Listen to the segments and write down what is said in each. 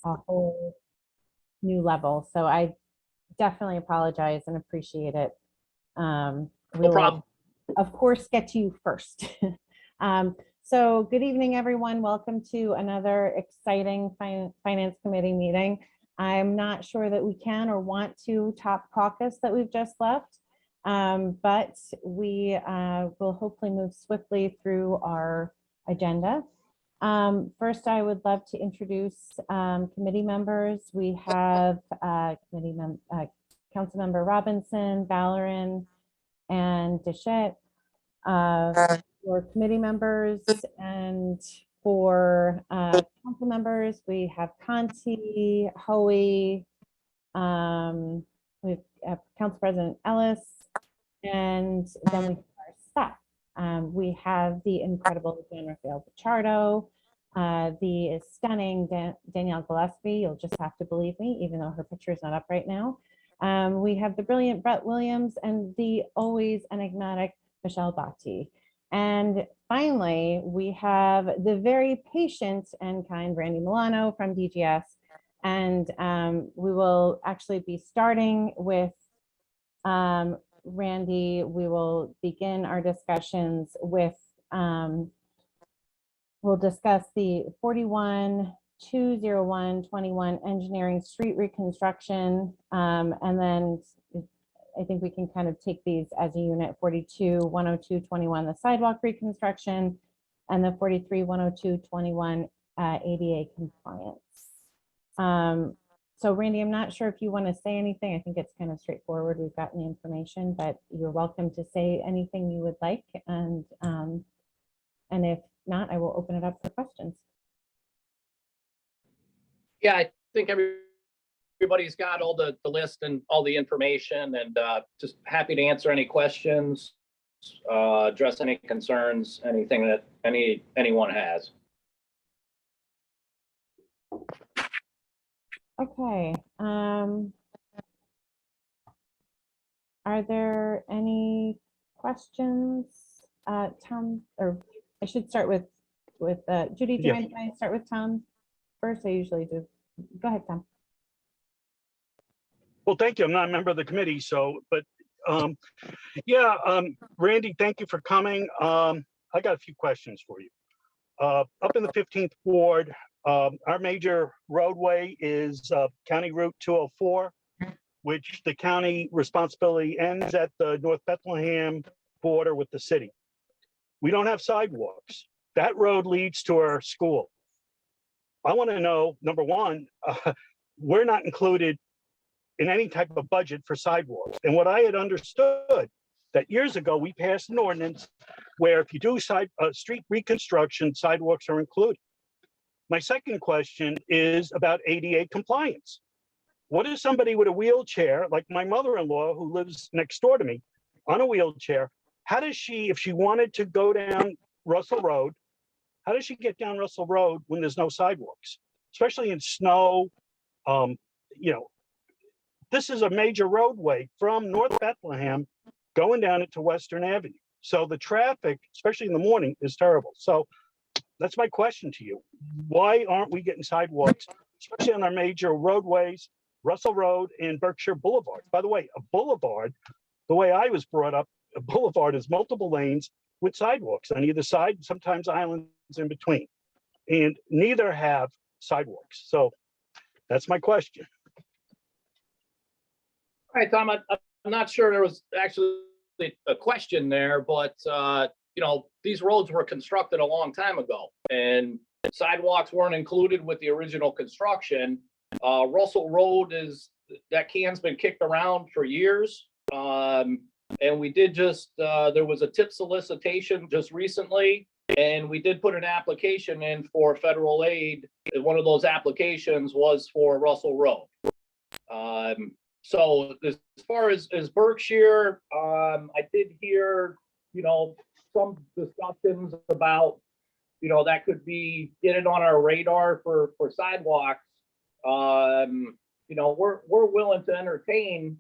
a whole new level. So I definitely apologize and appreciate it. We No problem. will, of course, get to you first. So good evening, everyone. Welcome to another exciting Finance Committee meeting. I'm not sure that we can or want to top caucus that we've just left, but we will hopefully move swiftly through our agenda. First, I would love to introduce committee members. We have Councilmember Robinson, Vallerin, and Deschette. For committee members, and for council members, we have Conti, Hoey, we have Council President Ellis, and then we have our staff. We have the incredible Jan Rafael Pichardo, the stunning Danielle Gillespie. You'll just have to believe me, even though her picture is not up right now. We have the brilliant Brett Williams and the always enigmatic Michelle Botti. And finally, we have the very patient and kind Randy Milano from DGS. And we will actually be starting with Randy. We will begin our discussions with, we'll discuss the 41-201-21 engineering street reconstruction. And then I think we can kind of take these as a unit. 42-102-21, the sidewalk reconstruction, and the 43-102-21 ADA compliance. So Randy, I'm not sure if you want to say anything. I think it's kind of straightforward. We've gotten the information, but you're welcome to say anything you would like. And if not, I will open it up for questions. Yeah, I think everybody's got all the list and all the information, and just happy to answer any questions, address any concerns, anything that anyone has. Okay. Are there any questions, Tom? Or I should start with Judy. Do you mind if I start with Tom first? I usually do. Go ahead, Tom. Well, thank you. I'm not a member of the committee, so, but Randy, thank you for coming. I got a few questions for you. Up in the 15th Ward, our major roadway is County Route 204, which the county responsibility ends at the North Bethlehem border with the city. We don't have sidewalks. That road leads to our school. I want to know, number one, we're not included in any type of budget for sidewalks. And what I had understood that years ago, we passed an ordinance where if you do street reconstruction, sidewalks are included. My second question is about ADA compliance. What is somebody with a wheelchair, like my mother-in-law who lives next door to me on a wheelchair, how does she, if she wanted to go down Russell Road, how does she get down Russell Road when there's no sidewalks, especially in snow? This is a major roadway from North Bethlehem going down it to Western Avenue. So the traffic, especially in the morning, is terrible. So that's my question to you. Why aren't we getting sidewalks, especially on our major roadways, Russell Road and Berkshire Boulevard? By the way, a boulevard, the way I was brought up, a boulevard is multiple lanes with sidewalks on either side, sometimes islands in between. And neither have sidewalks. So that's my question. All right, Tom, I'm not sure there was actually a question there, but these roads were constructed a long time ago, and sidewalks weren't included with the original construction. Russell Road that can's been kicked around for years, and we did just there was a tip solicitation just recently, and we did put an application in for federal aid. One of those applications was for Russell Road. So as far as Berkshire, I did hear, some discussions about, that could be getting on our radar for sidewalks. We're willing to entertain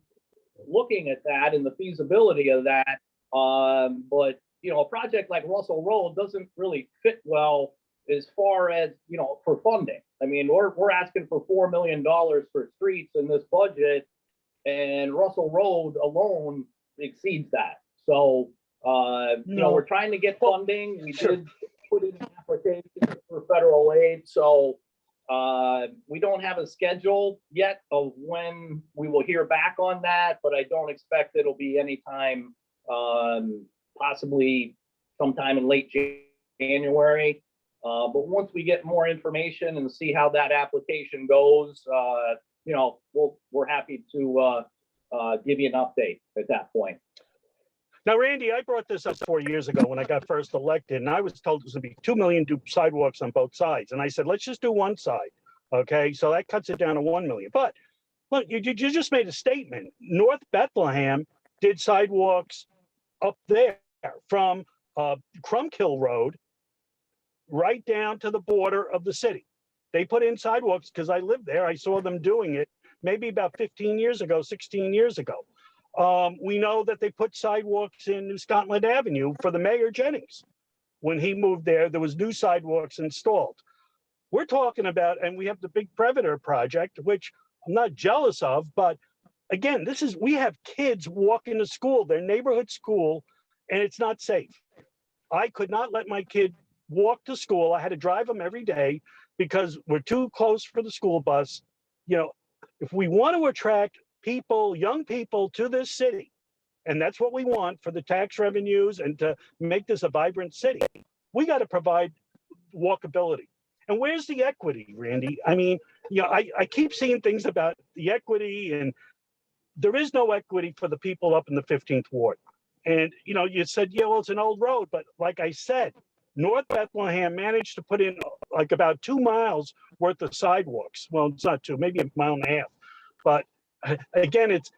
looking at that and the feasibility of that. But a project like Russell Road doesn't really fit well as far as, for funding. I mean, we're asking for $4 million for streets in this budget, and Russell Road alone exceeds that. So, we're trying to get funding. We Sure. did put in an application for federal aid. So, we don't have a schedule yet of when we will hear back on that, but I don't expect it'll be anytime, possibly sometime in late January. But once we get more information and see how that application goes, we're happy to give you an update at that point. Now, Randy, I brought this up 4 years ago when I got first elected, and I was told it was going to be 2 million sidewalks on both sides. And I said, let's just do one side. Okay, so that cuts it down to 1 million. But look, you just made a statement. North Bethlehem did sidewalks up there from Crumpkill Road right down to the border of the city. They put in sidewalks because I lived there. I saw them doing it maybe about 15 years ago, 16 years ago. We know that they put sidewalks in New Scotland Avenue for the Mayor Jennings. When he moved there, there was new sidewalks installed. We're talking about, and we have the big Predator project, which I'm not jealous of, but again, we have kids walking to school, their neighborhood school, and it's not safe. I could not let my kid walk to school. I had to drive them every day because we're too close for the school bus. If we want to attract people, young people to this city, and that's what we want for the tax revenues and to make this a vibrant city, we got to provide walkability. And where's the equity, Randy? I mean, I keep seeing things about the equity, and there is no equity for the people up in the 15th Ward. And, you said, well, it's an old road, but like I said, North Bethlehem managed to put in like about 2 miles worth of sidewalks. Well, it's not 2, maybe a mile and a half. But again, it's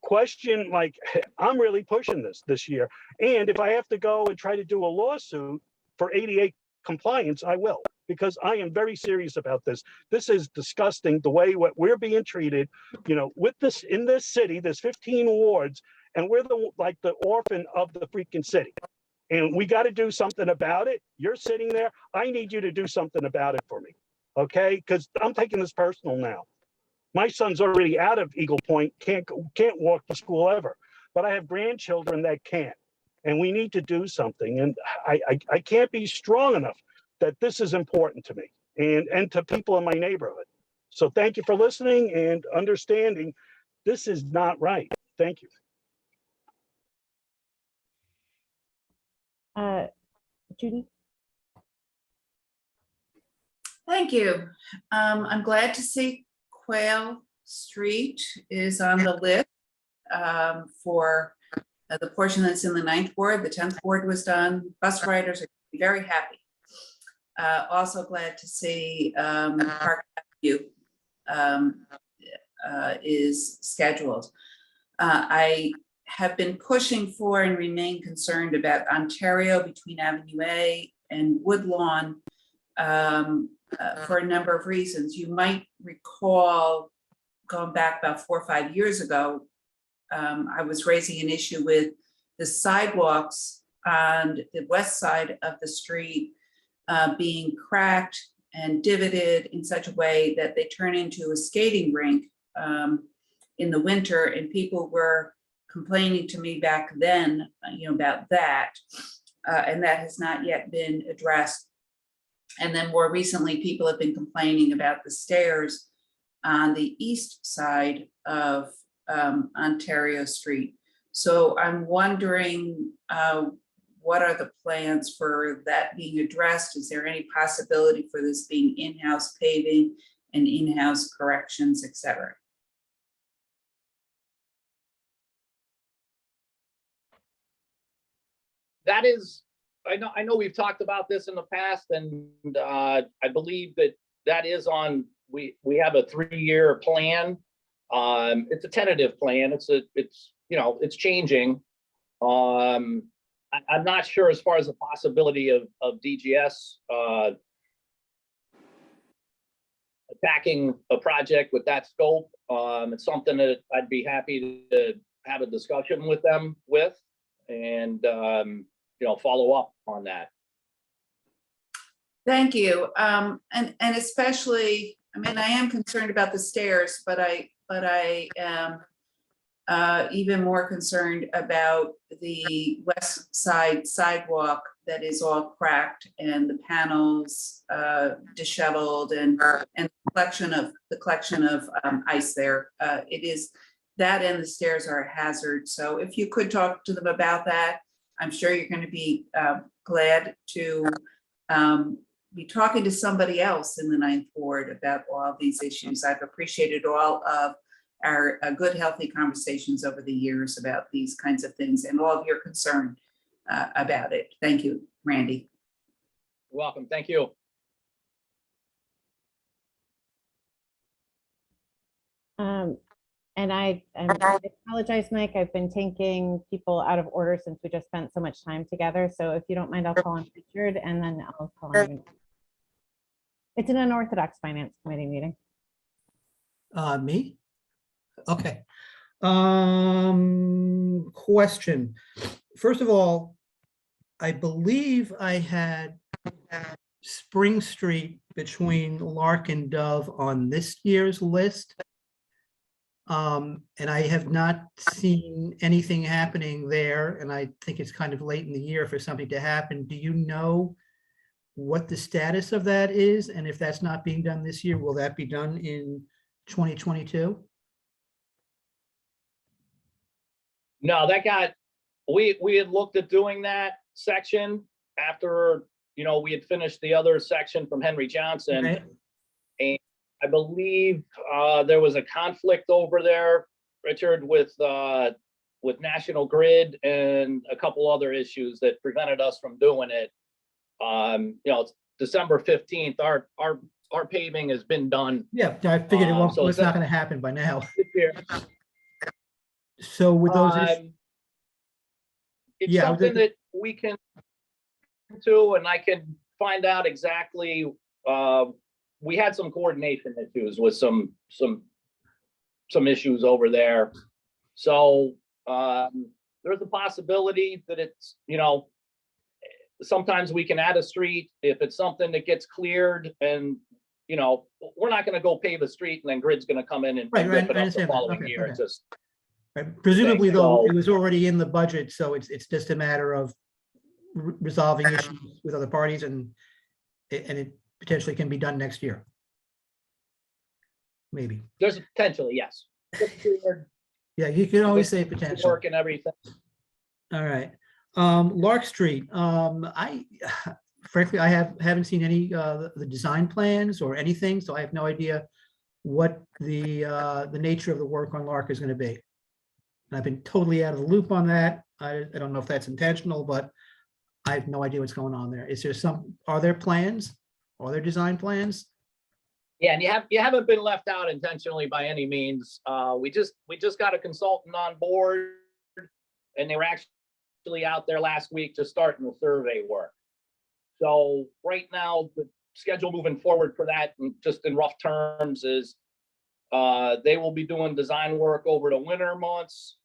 question, like, I'm really pushing this year. And if I have to go and try to do a lawsuit for 88 compliance, I will, because I am very serious about this. This is disgusting, the way what we're being treated, with this in this city, there's 15 wards, and we're the orphan of the freaking city. And we got to do something about it. You're sitting there. I need you to do something about it for me. Okay? Because I'm taking this personal now. My son's already out of Eagle Point, can't walk to school ever. But I have grandchildren that can't. And we need to do something. And I can't be strong enough that this is important to me and to people in my neighborhood. So thank you for listening and understanding this is not right. Thank you. Judy? Thank you. I'm glad to see Quail Street is on the list for the portion that's in the 9th Ward. The 10th Ward was done. Bus riders are very happy. Also glad to see Park Avenue is scheduled. I have been pushing for and remain concerned about Ontario between Avenue A and Woodlawn for a number of reasons. You might recall, going back about 4 or 5 years ago, I was raising an issue with the sidewalks on the west side of the street being cracked and divoted in such a way that they turn into a skating rink in the winter, and people were complaining to me back then, about that, and that has not yet been addressed. And then more recently, people have been complaining about the stairs on the east side of Ontario Street. So I'm wondering, what are the plans for that being addressed? Is there any possibility for this being in-house paving and in-house corrections, et cetera? That is, I know we've talked about this in the past, and I believe that is on, we have a 3-year plan. It's a tentative plan. It's changing. I'm not sure as far as the possibility of DGS attacking a project with that scope. It's something that I'd be happy to have a discussion with them and follow up on that. Thank you. And especially, I mean, I am concerned about the stairs, but I am even more concerned about the west side sidewalk that is all cracked and the panels disheveled and the collection of ice there. It is that, and the stairs are a hazard. So if you could talk to them about that, I'm sure you're going to be glad to be talking to somebody else in the Ninth Ward about all these issues. I've appreciated all of our good, healthy conversations over the years about these kinds of things and all of your concern about it. Thank you, Randy. You're welcome. Thank you. And I apologize, Mike. I've been taking people out of order since we just spent so much time together. So if you don't mind, I'll call on Richard and then I'll call on you. It's an unorthodox finance committee meeting. Me? Okay. Question. First of all, I believe I had Spring Street between Lark and Dove on this year's list. And I have not seen anything happening there, and I think it's kind of late in the year for something to happen. Do you know what the status of that is? And if that's not being done this year, will that be done in 2022? No, that got, we had looked at doing that section after, we had finished the other section from Henry Johnson. Okay. And I believe there was a conflict over there, Richard, with National Grid and a couple other issues that prevented us from doing it. It's December 15th. Our paving has been done. Yeah, I figured So it's not going to happen by now. this year. So with those issues, It's Yeah, something that we can do, and I can find out exactly. We had some coordination issues with some issues over there. So there's a possibility that it's, sometimes we can add a street if it's something that gets cleared, and we're not going to go pave a street and then Grid's going to come in and Right, rip it I up the understand that. following Okay, year. okay. It's just, right, presumably though, So- it was already in the budget, so it's just a matter of resolving issues with other parties, and it potentially can be done next year. Maybe. there's potentially, yes. Yeah, you can always say potential. Work and everything. All right. Lark Street, frankly, I haven't seen any the design plans or anything, so I have no idea what the nature of the work on Lark is going to be. And I've been totally out of the loop on that. I don't know if that's intentional, but I have no idea what's going on there. Are there plans? Are there design plans? Yeah, and you haven't been left out intentionally by any means. We just got a consultant on board, and they were actually out there last week just starting the survey work. So right now, the schedule moving forward for that, and just in rough terms, is they will be doing design work over the winter months.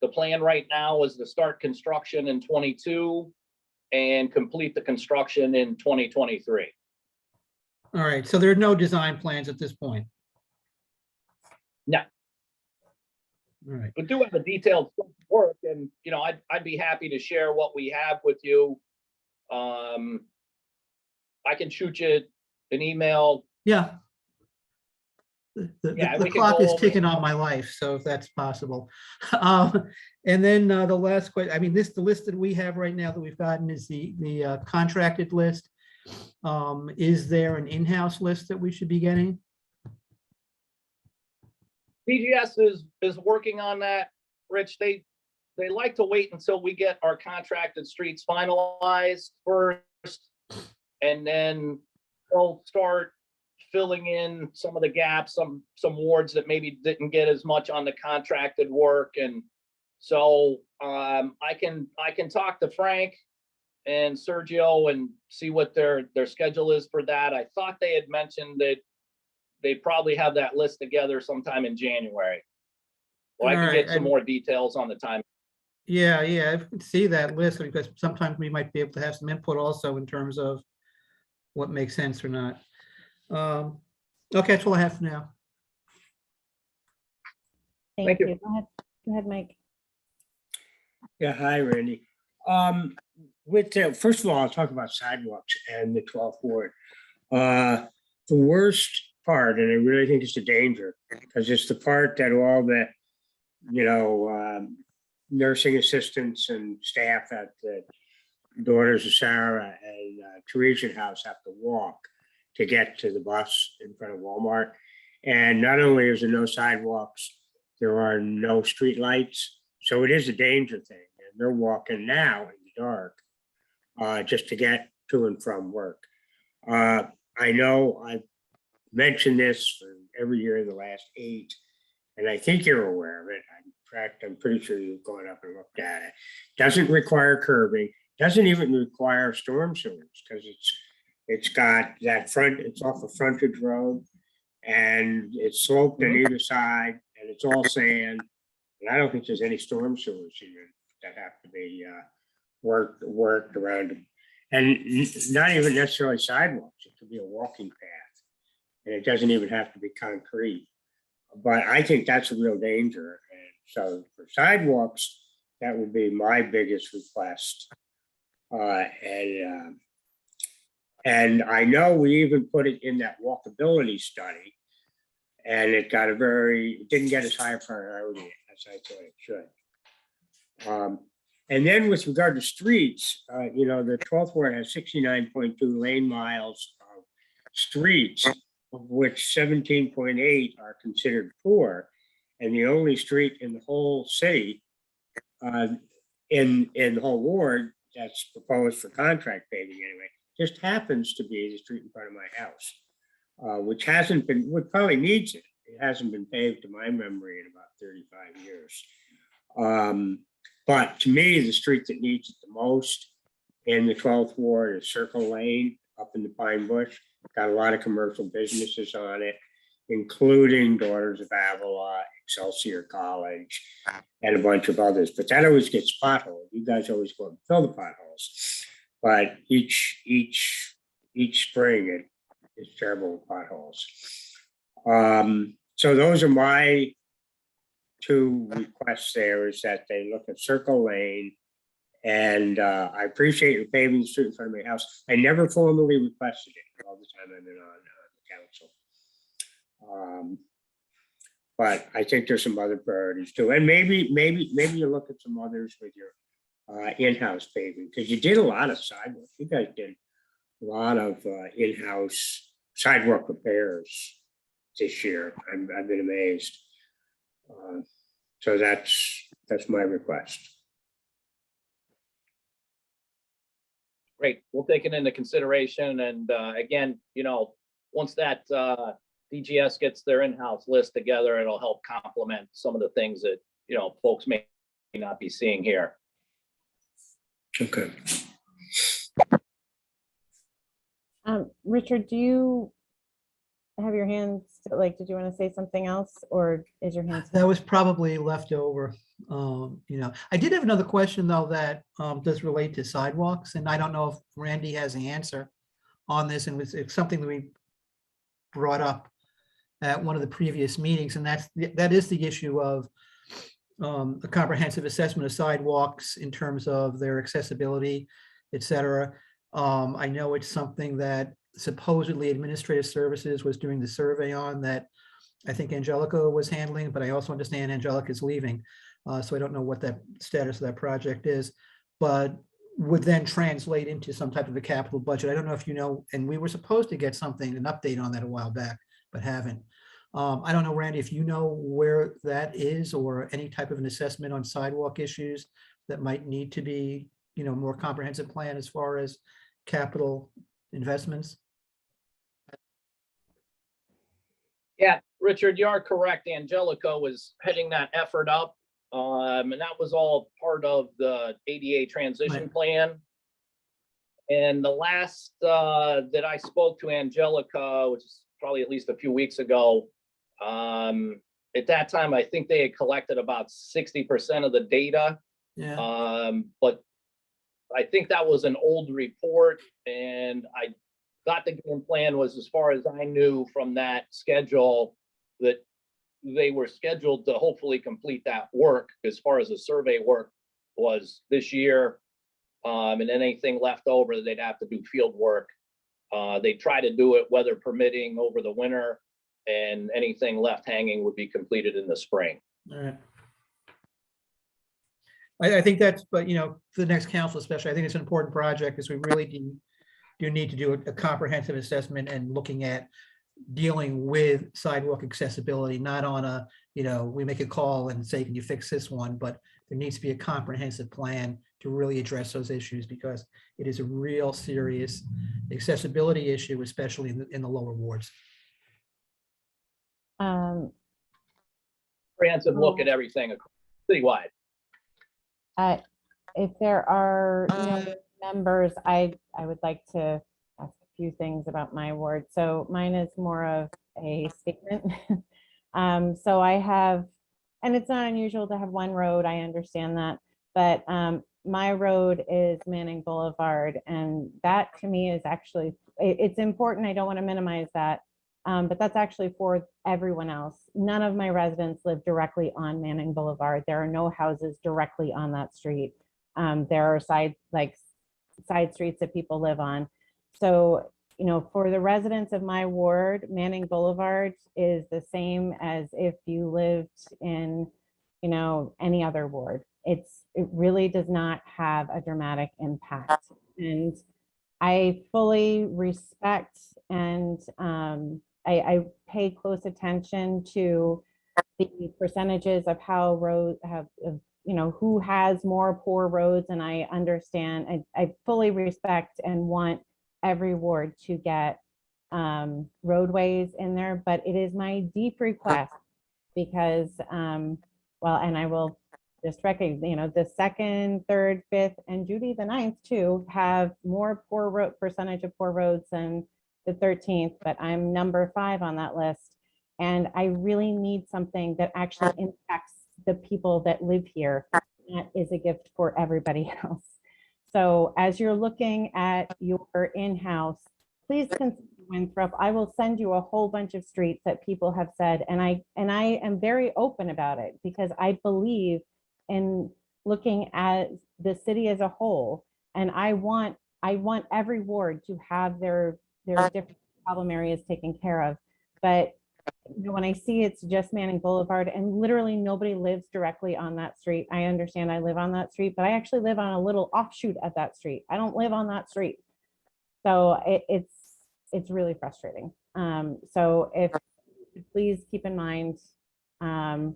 The plan right now is to start construction in 22 and complete the construction in 2023. All right, so there are no design plans at this point. No. All right. We do have a detailed scope of work, and I'd be happy to share what we have with you. I can shoot you an email. Yeah. Yeah, The we can clock go is over- ticking on my life, so if that's possible. And then the last question, I mean, the list that we have right now that we've gotten is the contracted list. Is there an in-house list that we should be getting? PGS is working on that, Rich. They like to wait until we get our contracted streets finalized first, and then they'll start filling in some of the gaps, some wards that maybe didn't get as much on the contracted work. And so I can talk to Frank and Sergio and see what their schedule is for that. I thought they had mentioned that they probably have that list together sometime in January. Well, I can Alright, get some more details on the time. Yeah, I can see that list, because sometimes we might be able to have some input also in terms of what makes sense or not. Okay, that's all I have for now. Thank you. you. Go ahead, Mike. Yeah, hi, Randy. First of all, I'll talk about sidewalks and the 12th ward. The worst part, and I really think it's the danger, because it's the part that all the, nursing assistants and staff at the Daughters of Sarah and Teresian House have to walk to get to the bus in front of Walmart. And not only is there no sidewalks, there are no street lights. So it is a danger thing. And they're walking now in the dark just to get to and from work. I know I've mentioned this for every year of the last 8, and I think you're aware of it. In fact, I'm pretty sure you've gone up and looked at it. Doesn't require curbing, doesn't even require storm sewers, because it's got that front, it's off a frontage road, and it's sloped on either side, and it's all sand. And I don't think there's any storm sewers even that have to be worked around them. And not even necessarily sidewalks, it could be a walking path. And it doesn't even have to be concrete. But I think that's a real danger. And so for sidewalks, that would be my biggest request. And I know we even put it in that walkability study, and it didn't get as high a priority as I thought it should. And then with regard to streets, the 12th ward has 69.2 lane miles of streets, of which 17.8 are considered poor. And the only street in the whole city, in the whole ward that's proposed for contract paving anyway, just happens to be the street in front of my house, which probably needs it. It hasn't been paved to my memory in about 35 years. But to me, the street that needs it the most in the 12th ward is Circle Lane up in the Pine Bush. Got a lot of commercial businesses on it, including Daughters of Avila, Excelsior College, and a bunch of others. But that always gets potholed. You guys always go and fill the potholes. But each spring it's terrible with potholes. So those are my 2 requests there, is that they look at Circle Lane. And I appreciate you paving the street in front of my house. I never formally requested it all the time I've been on the council. But I think there's some other priorities too. And maybe you look at some others with your in-house paving, because you did a lot of sidewalk. You guys did a lot of in-house sidewalk repairs this year. I've been amazed. So that's my request. Great, we'll take it into consideration. And again, once that DGS gets their in-house list together, it'll help complement some of the things that, folks may not be seeing here. Okay. Richard, do you have your hands, did you want to say something else, or is your hands? That was probably left over. I did have another question though that does relate to sidewalks, and I don't know if Randy has the answer on this, and it's something that we brought up at one of the previous meetings, and that is the issue of a comprehensive assessment of sidewalks in terms of their accessibility, et cetera. I know it's something that supposedly Administrative Services was doing the survey on, that I think Angelica was handling, but I also understand Angelica is leaving. So I don't know what that status of that project is, but would then translate into some type of a capital budget. I don't know if you know, and we were supposed to get an update on that a while back, but haven't. I don't know, Randy, if you know where that is, or any type of an assessment on sidewalk issues that might need to be, more comprehensive plan as far as capital investments. Yeah, Richard, you are correct. Angelica was heading that effort up. And that was all part of the ADA transition Right. plan. And the last that I spoke to Angelica, which is probably at least a few weeks ago, at that time, I think they had collected about 60% of the data. Yeah. But I think that was an old report, and thought the game plan was, as far as I knew from that schedule, that they were scheduled to hopefully complete that work as far as the survey work was this year. And then anything left over, they'd have to do field work. They try to do it weather permitting over the winter, and anything left hanging would be completed in the spring. All right. I think that's, but for the next council especially, I think it's an important project because we really do need to do a comprehensive assessment and looking at dealing with sidewalk accessibility, not on a, we make a call and say, can you fix this one? But there needs to be a comprehensive plan to really address those issues because it is a real serious accessibility issue, especially in the lower wards. Comprehensive look at everything citywide. If there are members, I would like to ask a few things about my ward. So mine is more of a statement. So I have, and it's not unusual to have one road, I understand that, but my road is Manning Boulevard, and that to me is actually, it's important. I don't want to minimize that, but that's actually for everyone else. None of my residents live directly on Manning Boulevard. There are no houses directly on that street. There are side streets that people live on. So, for the residents of my ward, Manning Boulevard is the same as if you lived in, any other ward. It really does not have a dramatic impact. And I fully respect and I pay close attention to the percentages of how roads have, who has more poor roads. And I understand, I fully respect and want every ward to get roadways in there, but it is my deep request because, and I will just recognize, the 2nd, 3rd, 5th, and Judy the 9th too have more percentage of poor roads than the 13th, but I'm number 5 on that list. And I really need something that actually impacts the people that live here. That is a gift for everybody else. So as you're looking at your in-house, please consider Winthrop. I will send you a whole bunch of streets that people have said, and I am very open about it because I believe in looking at the city as a whole, and I want every ward to have their different problem areas taken care of. But when I see it's just Manning Boulevard and literally nobody lives directly on that street, I understand I live on that street, but I actually live on a little offshoot of that street. I don't live on that street. So it's really frustrating. So if please keep in mind the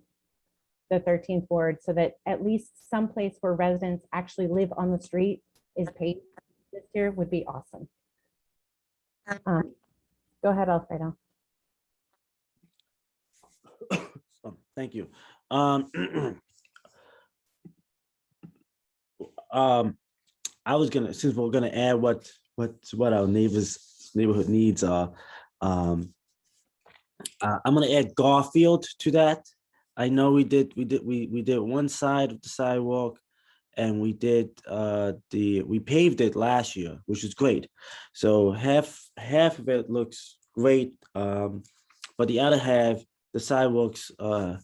13th ward so that at least some place where residents actually live on the street is paid this year would be awesome. Go ahead, Alfredo. Thank you. I was gonna, since we're gonna add what our neighborhood needs are, I'm gonna add Garfield to that. I know we did one side of the sidewalk, and we paved it last year, which is great. So half of it looks great, but the other half, the sidewalks, look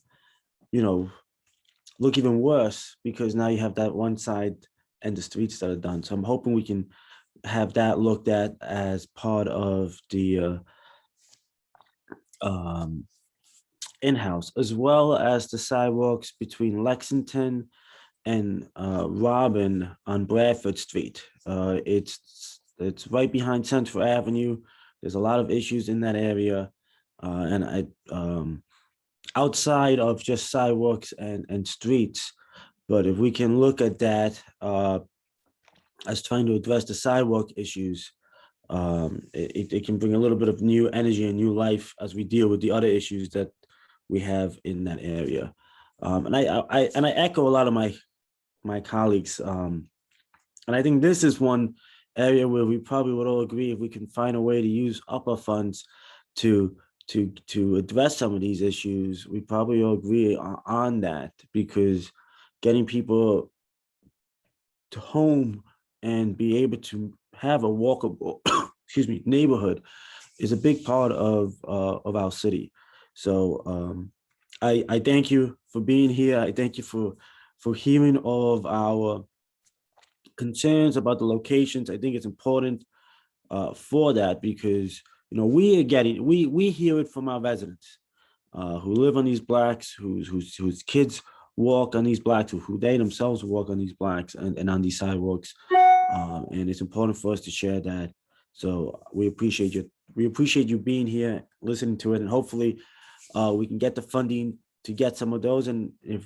even worse because now you have that one side and the streets that are done. So I'm hoping we can have that looked at as part of the in-house, as well as the sidewalks between Lexington and Robin on Bradford Street. It's right behind Central Avenue. There's a lot of issues in that area, and outside of just sidewalks and streets. But if we can look at that as trying to address the sidewalk issues, it can bring a little bit of new energy and new life as we deal with the other issues that we have in that area. And I echo a lot of my colleagues, and I think this is one area where we probably would all agree if we can find a way to use upper funds to address some of these issues. We probably all agree on that, because getting people to home and be able to have a walkable neighborhood is a big part of our city. So I thank you for being here. I thank you for hearing all of our concerns about the locations. I think it's important for that, because we hear it from our residents who live on these blocks, whose kids walk on these blocks, who they themselves walk on these blocks and on these sidewalks. And it's important for us to share that. So we appreciate you. We appreciate you being here, listening to it, and hopefully we can get the funding to get some of those. And if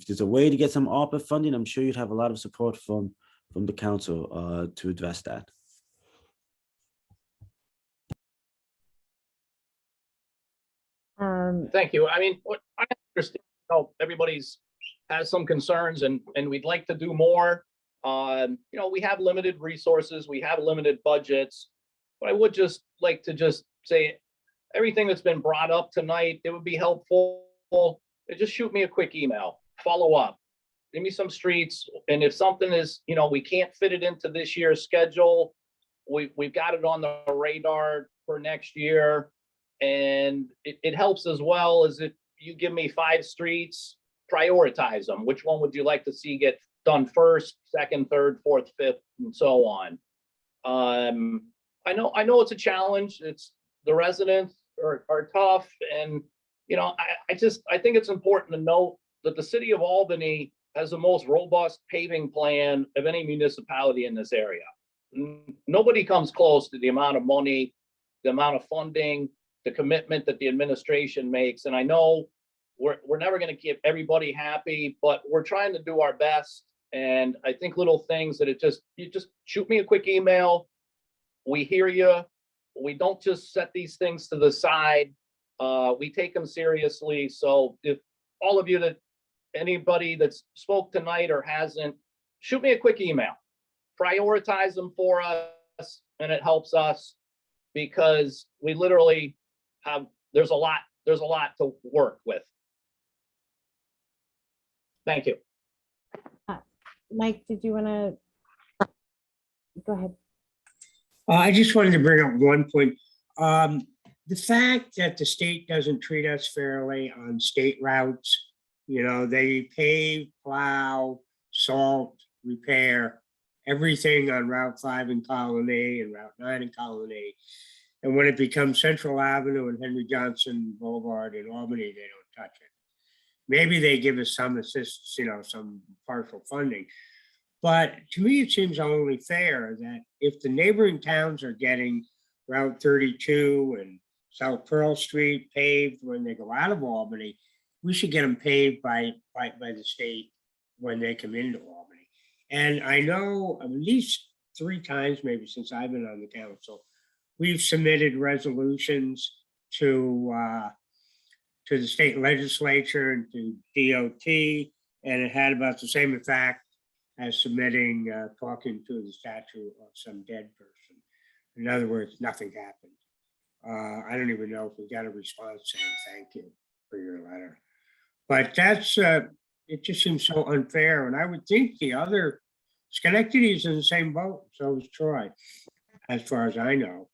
there's a way to get some ARPA funding, I'm sure you'd have a lot of support from the council to address that. Thank you. I mean, what I understand, everybody's has some concerns and we'd like to do more. We have limited resources, we have limited budgets, but I would just like to just say everything that's been brought up tonight, it would be helpful. Just shoot me a quick email, follow up, give me some streets. And if something is, we can't fit it into this year's schedule, we've got it on the radar for next year. And it helps as well as if you give me 5 streets, prioritize them. Which one would you like to see get done first, second, third, fourth, fifth, and so on. I know it's a challenge. It's the residents are tough. And, I think it's important to note that the city of Albany has the most robust paving plan of any municipality in this area. Nobody comes close to the amount of money, the amount of funding, the commitment that the administration makes. And I know we're never going to keep everybody happy, but we're trying to do our best. And I think little things that you just shoot me a quick email. We hear you. We don't just set these things to the side. We take them seriously. So if all of you anybody that's spoke tonight or hasn't, shoot me a quick email. Prioritize them for us, and it helps us because we literally there's a lot to work with. Thank you. Mike, did you want to go ahead? I just wanted to bring up one point. The fact that the state doesn't treat us fairly on state routes, they pave, plow, salt, repair, everything on Route 5 in Colony and Route 9 in Colony. And when it becomes Central Avenue and Henry Johnson Boulevard in Albany, they don't touch it. Maybe they give us some assist, some partial funding. But to me, it seems only fair that if the neighboring towns are getting Route 32 and South Pearl Street paved when they go out of Albany, we should get them paved by the state when they come into Albany. And I know at least 3 times, maybe since I've been on the council, we've submitted resolutions to the state legislature and to DOT, and it had about the same effect as submitting, talking to the statue of some dead person. In other words, nothing happened. I don't even know if we got a response saying thank you for your letter. But that's, it just seems so unfair. And I would think the other, Schenectady is in the same boat, so is Troy, as far as I know.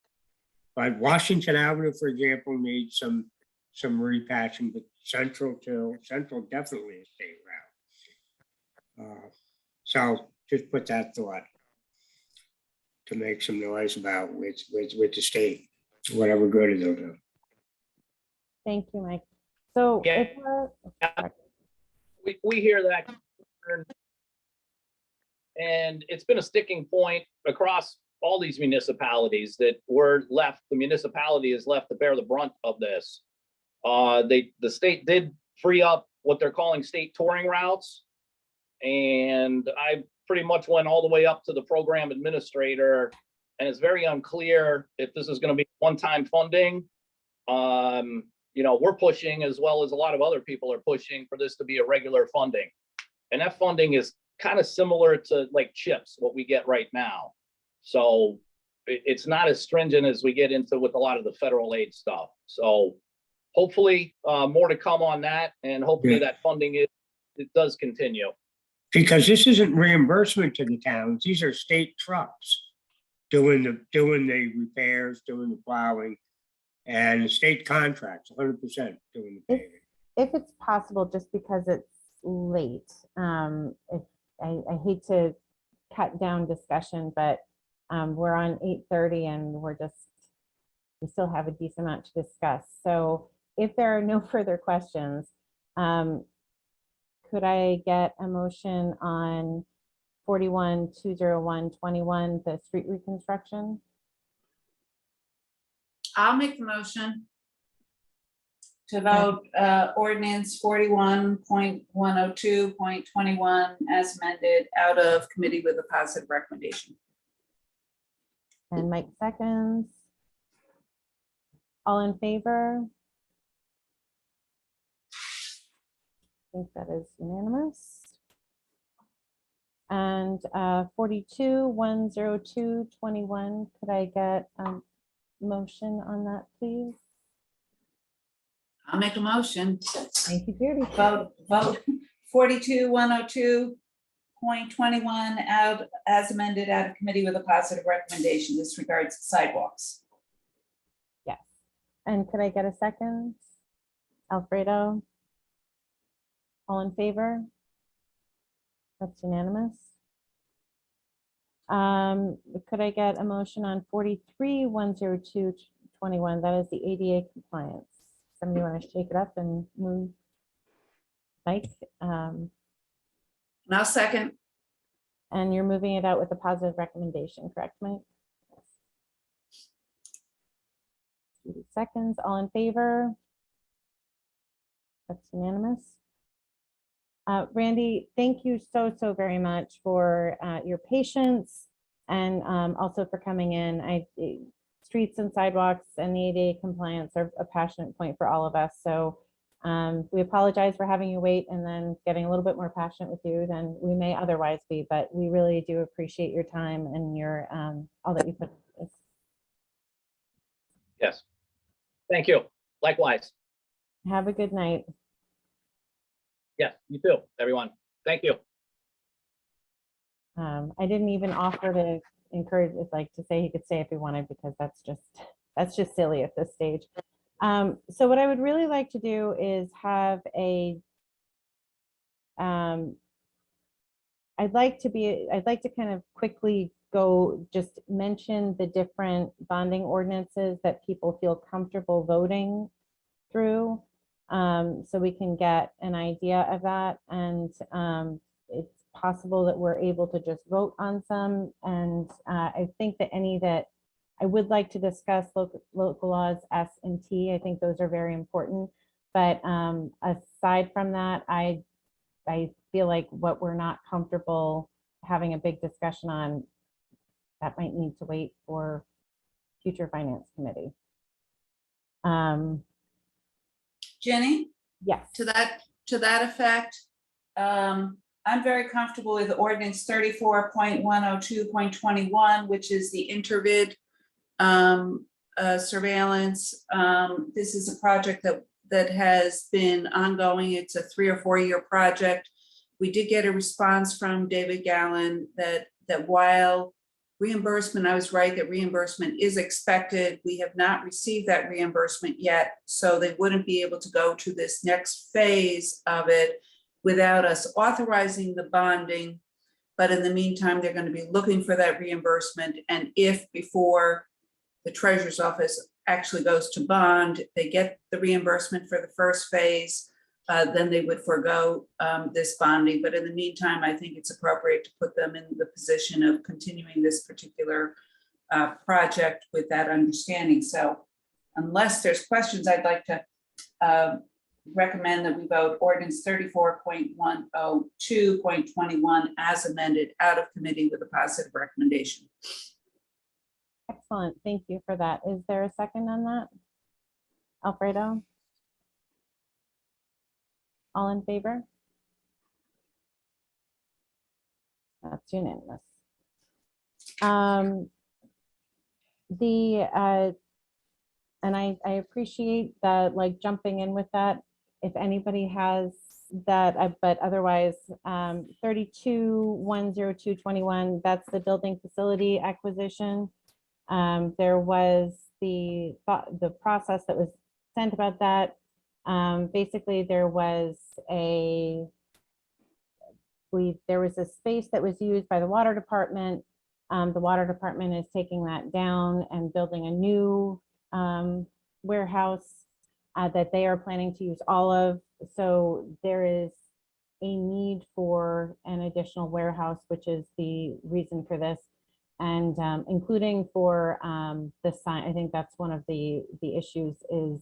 But Washington Avenue, for example, needs some repatching, but Central definitely a state route. So just put that thought to make some noise about with the state, whatever good it'll do. Thank you, Mike. So Yeah. We hear that, and it's been a sticking point across all these municipalities that the municipality is left to bear the brunt of this. The state did free up what they're calling state touring routes. And I pretty much went all the way up to the program administrator, and it's very unclear if this is going to be one-time funding. We're pushing, as well as a lot of other people are pushing, for this to be a regular funding. And that funding is kind of similar to like CHIPS, what we get right now. So it's not as stringent as we get into with a lot of the federal aid stuff. So hopefully more to come on that, and hopefully that funding it does continue. Because this isn't reimbursement to the towns, these are state trucks. doing the repairs, doing the plowing, and the state contracts 100% doing the paving. If it's possible, just because it's late, if I hate to cut down discussion, but we're on 8:30 and we still have a decent amount to discuss. So if there are no further questions, could I get a motion on 41-201-21, the street reconstruction? I'll make the motion to vote ordinance 41.102.21 as amended out of committee with a positive recommendation. And Mike seconds. All in favor? I think that is unanimous. And 42-102-21, could I get a motion on that, please? I'll make a motion. Thank you, Judy. Vote 42-102.21 out as amended out of committee with a positive recommendation. This regards sidewalks. Yes. And could I get a second? Alfredo? All in favor? That's unanimous. Could I get a motion on 43-102-21? That is the ADA compliance. Somebody want to shake it up and move? Mike, And I'll second. and you're moving it out with a positive recommendation, correct, Mike? Yes. 2 seconds, all in favor? That's unanimous. Randy, thank you so very much for your patience and also for coming in. Streets and sidewalks and the ADA compliance are a passionate point for all of us. So we apologize for having you wait and then getting a little bit more passionate with you than we may otherwise be, but we really do appreciate your time and your all that you put into this. Yes. Thank you. Likewise. Have a good night. Yes, you too, everyone. Thank you. I didn't even offer to encourage, like to say he could stay if he wanted, because that's just silly at this stage. So what I would really like to do is have a, I'd like to kind of quickly go just mention the different bonding ordinances that people feel comfortable voting through. So we can get an idea of that, and it's possible that we're able to just vote on some. And I think that any that I would like to discuss, local laws S and T, I think those are very important. But aside from that, I feel like what we're not comfortable having a big discussion on, that might need to wait for future finance committee. Jenny, Yes. to that effect, I'm very comfortable with ordinance 34.102.21, which is the intervid surveillance. This is a project that has been ongoing. It's a 3 or 4 year project. We did get a response from David Gallen that while reimbursement, I was right that reimbursement is expected, we have not received that reimbursement yet, so they wouldn't be able to go to this next phase of it without us authorizing the bonding. But in the meantime, they're going to be looking for that reimbursement, and if before the treasurer's office actually goes to bond, they get the reimbursement for the first phase, then they would forego this bonding. But in the meantime, I think it's appropriate to put them in the position of continuing this particular project with that understanding. So unless there's questions, I'd like to recommend that we vote ordinance 34.102.21 as amended out of committee with a positive recommendation. Excellent. Thank you for that. Is there a second on that? Alfredo? All in favor? That's unanimous. And I appreciate that, like jumping in with that. If anybody has that, but otherwise, 32-102-21, that's the building facility acquisition. There was the process that was sent about that. Basically, there was there was a space that was used by the water department. The water department is taking that down and building a new warehouse that they are planning to use all of. So there is a need for an additional warehouse, which is the reason for this. And including for the sign, I think that's one of the issues is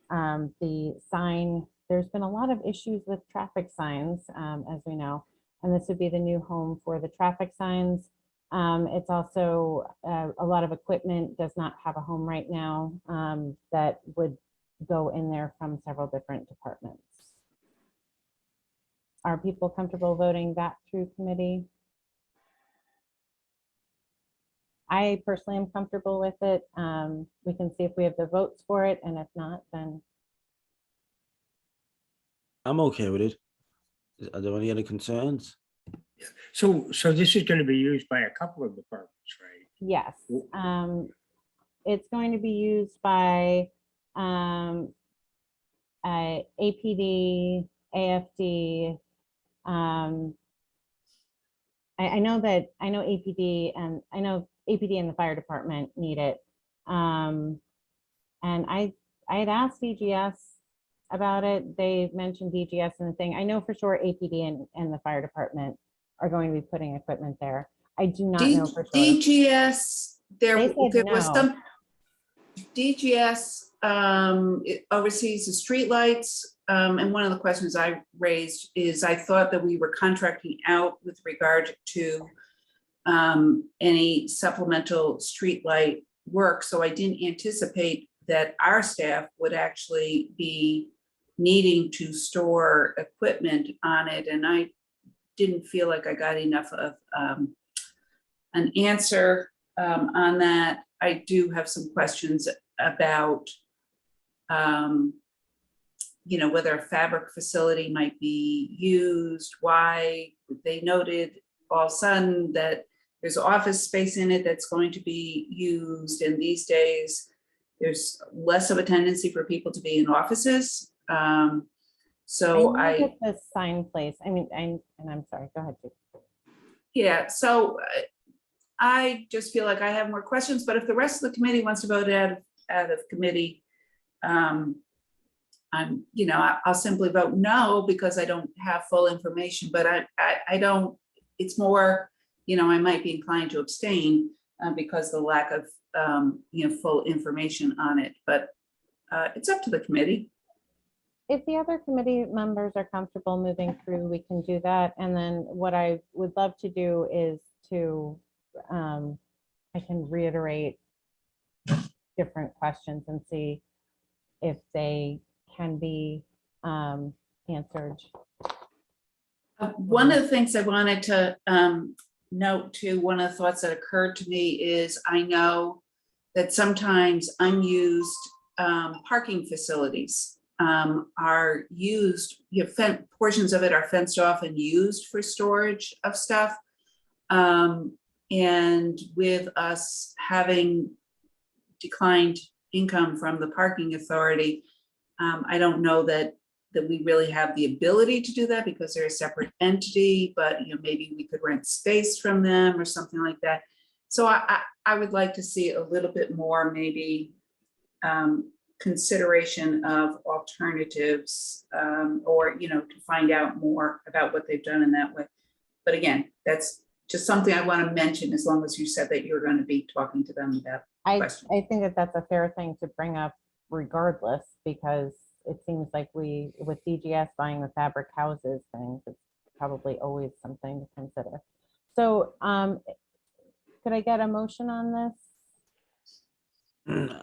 the sign. There's been a lot of issues with traffic signs, as we know, and this would be the new home for the traffic signs. It's also a lot of equipment does not have a home right now that would go in there from several different departments. Are people comfortable voting that through committee? I personally am comfortable with it. We can see if we have the votes for it, and if not, then I'm okay with it. Are there any other concerns? So this is going to be used by a couple of departments, right? yes. It's going to be used by APD, AFD. I know APD and APD and the fire department need it. And I had asked DGS about it. They mentioned DGS and the thing. I know for sure APD and the fire department are going to be putting equipment there. I do not know for sure. DGS, there They said was no. some, DGS it oversees the streetlights. And one of the questions I raised is I thought that we were contracting out with regard to any supplemental streetlight work. So I didn't anticipate that our staff would actually be needing to store equipment on it. And I didn't feel like I got enough of an answer on that. I do have some questions about whether a fabric facility might be used, why. They noted all of a sudden that there's office space in it that's going to be used, and these days there's less of a tendency for people to be in offices. So I look at the sign place. I mean, I'm sorry, go ahead. Yeah, so I just feel like I have more questions, but if the rest of the committee wants to vote out of committee, I'll simply vote no because I don't have full information, but I don't, it's more, I might be inclined to abstain because the lack of, full information on it, but it's up to the committee. If the other committee members are comfortable moving through, we can do that. And then what I would love to do is to, I can reiterate different questions and see if they can be answered. One of the things I wanted to note too, one of the thoughts that occurred to me is I know that sometimes unused parking facilities are used, portions of it are fenced off and used for storage of stuff. And with us having declined income from the parking authority, I don't know that we really have the ability to do that because they're a separate entity, but maybe we could rent space from them or something like that. So I would like to see a little bit more maybe consideration of alternatives or to find out more about what they've done in that way. But again, that's just something I want to mention, as long as you said that you're going to be talking to them about. I think that that's a fair thing to bring up regardless, because it seems like with DGS buying the fabric houses things, it's probably always something to consider. So could I get a motion on this?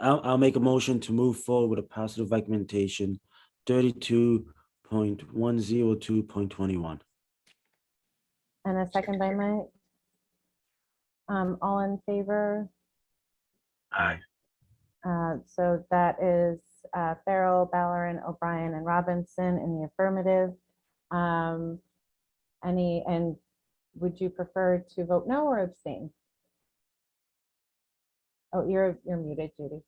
I'll make a motion to move forward with a positive recommendation 32.102.21. And a second by Mike. All in favor? Aye. So that is Farrell, Ballerin, O'Brien, and Robinson in the affirmative. And would you prefer to vote no or abstain? Oh, you're muted, Judy.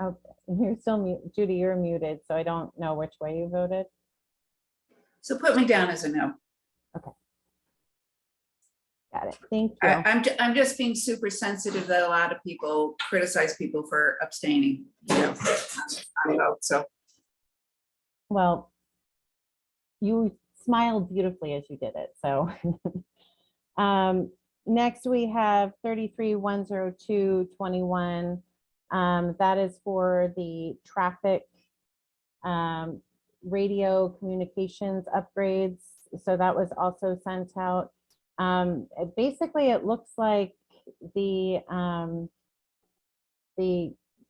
Okay, you're still mute, Judy, you're muted, so I don't know which way you voted. So put me down as a no. Got it, thank you. I'm just being super sensitive that a lot of people criticize people for abstaining, you know, on vote, so. Well, you smiled beautifully as you did it, so. Next, we have 33-102-21. That is for the traffic radio communications upgrades. So that was also sent out. Basically, it looks like the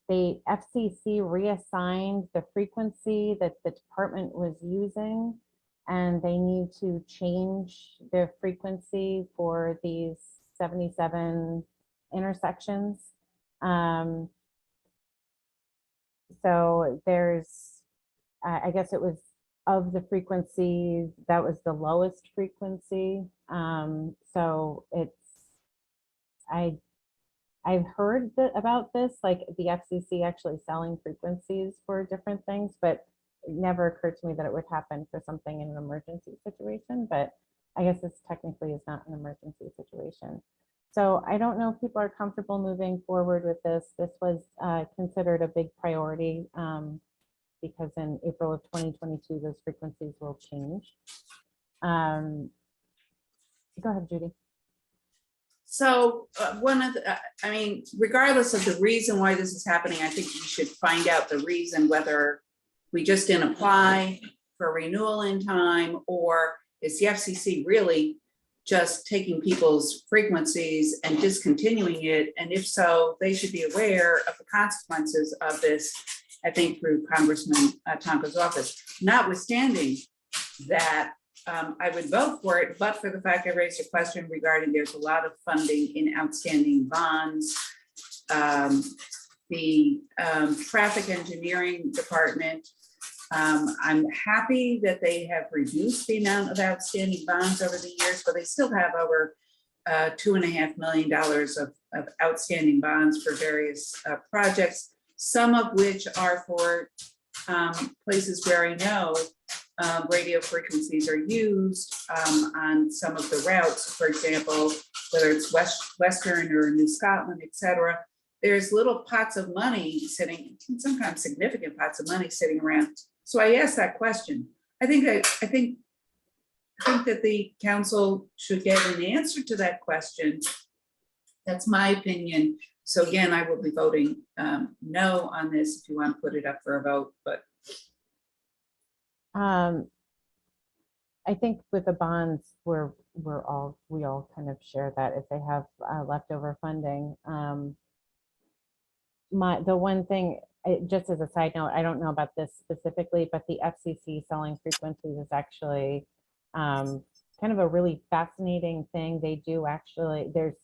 FCC reassigned the frequency that the department was using, and they need to change their frequency for these 77 intersections. So there's, I guess it was of the frequencies, that was the lowest frequency. So it's, I've heard about this, like the FCC actually selling frequencies for different things, but it never occurred to me that it would happen for something in an emergency situation, but I guess this technically is not an emergency situation. So I don't know if people are comfortable moving forward with this. This was considered a big priority because in April of 2022, those frequencies will change. Go ahead, Judy. So one of the, I mean, regardless of the reason why this is happening, I think we should find out the reason, whether we just didn't apply for renewal in time, or is the FCC really just taking people's frequencies and discontinuing it? And if so, they should be aware of the consequences of this, I think, through Congressman Tonka's office. Notwithstanding that, I would vote for it, but for the fact I raised a question regarding there's a lot of funding in outstanding bonds. The traffic engineering department, I'm happy that they have reduced the amount of outstanding bonds over the years, but they still have over $2.5 million of outstanding bonds for various projects, some of which are for places where I know radio frequencies are used on some of the routes, for example, whether it's Western or New Scotland, et cetera. There's little pots of money sitting, sometimes significant pots of money sitting around. So I asked that question. I think that the council should get an answer to that question. That's my opinion. So again, I will be voting no on this if you want to put it up for a vote, but. I think with the bonds, we all kind of share that if they have leftover funding. The one thing, just as a side note, I don't know about this specifically, but the FCC selling frequencies is actually kind of a really fascinating thing. They do actually, there's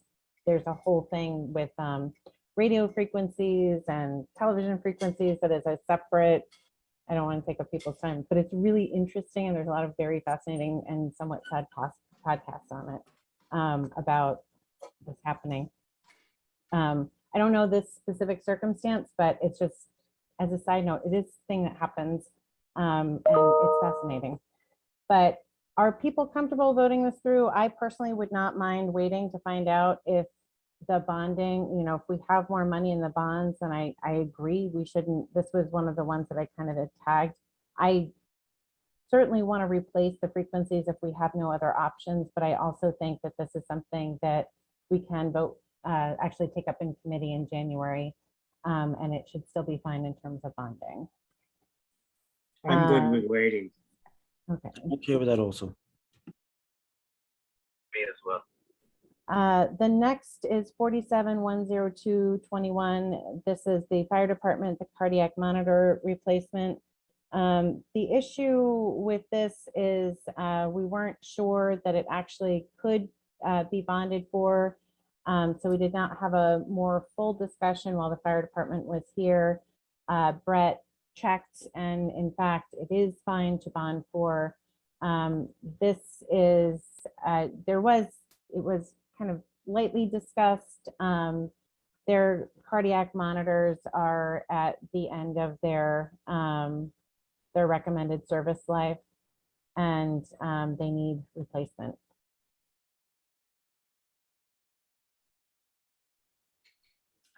a whole thing with radio frequencies and television frequencies that is a separate, I don't want to take up people's time, but it's really interesting, and there's a lot of very fascinating and somewhat sad podcasts on it about what's happening. I don't know this specific circumstance, but it's just, as a side note, it is a thing that happens, and it's fascinating. But are people comfortable voting this through? I personally would not mind waiting to find out if the bonding, you know, if we have more money in the bonds, and I agree we shouldn't, this was one of the ones that I kind of had tagged. I certainly want to replace the frequencies if we have no other options, but I also think that this is something that we can vote, actually take up in committee in January, and it should still be fine in terms of bonding. I'm good with waiting. Okay. Okay with that also. Me as well. The next is 47-102-21. This is the fire department, the cardiac monitor replacement. The issue with this is we weren't sure that it actually could be bonded for. So we did not have a more full discussion while the fire department was here. Brett checked, and in fact, it is fine to bond for. This is, it was kind of lightly discussed. Their cardiac monitors are at the end of their recommended service life, and they need replacement.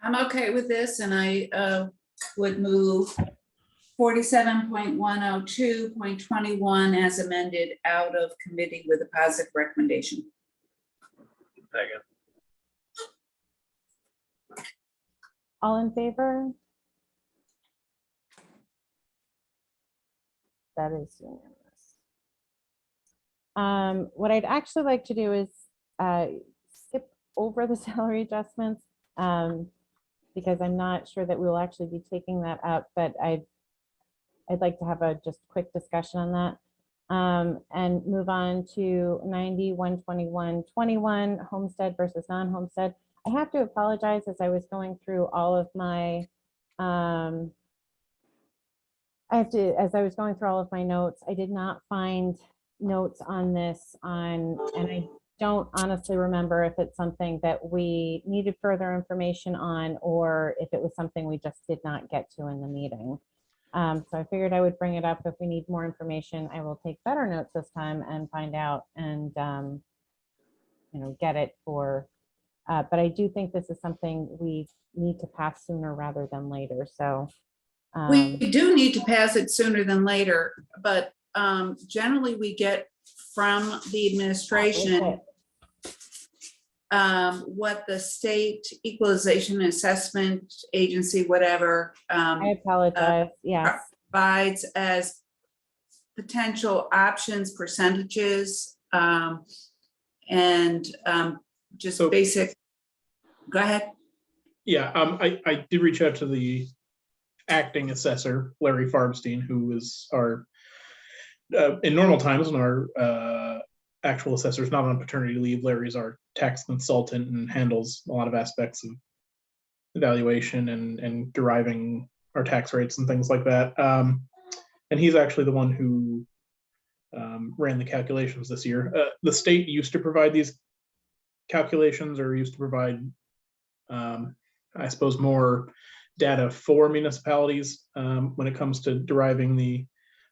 I'm okay with this, and I would move 47.102.21 as amended out of committee with a positive recommendation. Second. All in favor? That is unanimous. What I'd actually like to do is skip over the salary adjustments, because I'm not sure that we will actually be taking that up, but I'd like to have a just quick discussion on that, and move on to 912121 homestead versus non-homestead. I have to apologize, as I was going through all of my as I was going through all of my notes, I did not find notes on this and I don't honestly remember if it's something that we needed further information on, or if it was something we just did not get to in the meeting. So I figured I would bring it up. If we need more information, I will take better notes this time and find out and get it for, but I do think this is something we need to pass sooner rather than later. So We do need to pass it sooner than later, but generally we get from the administration what the state equalization assessment agency, whatever, I apologize. Yes. provides as potential options, percentages, and just So- basic. Go ahead. Yeah, I did reach out to the acting assessor, Larry Farbstein, who is our, in normal times when our actual assessor is not on paternity leave, Larry's our tax consultant and handles a lot of aspects of evaluation and deriving our tax rates and things like that. And he's actually the one who ran the calculations this year. The state used to provide these calculations, or used to provide, I suppose, more data for municipalities when it comes to deriving the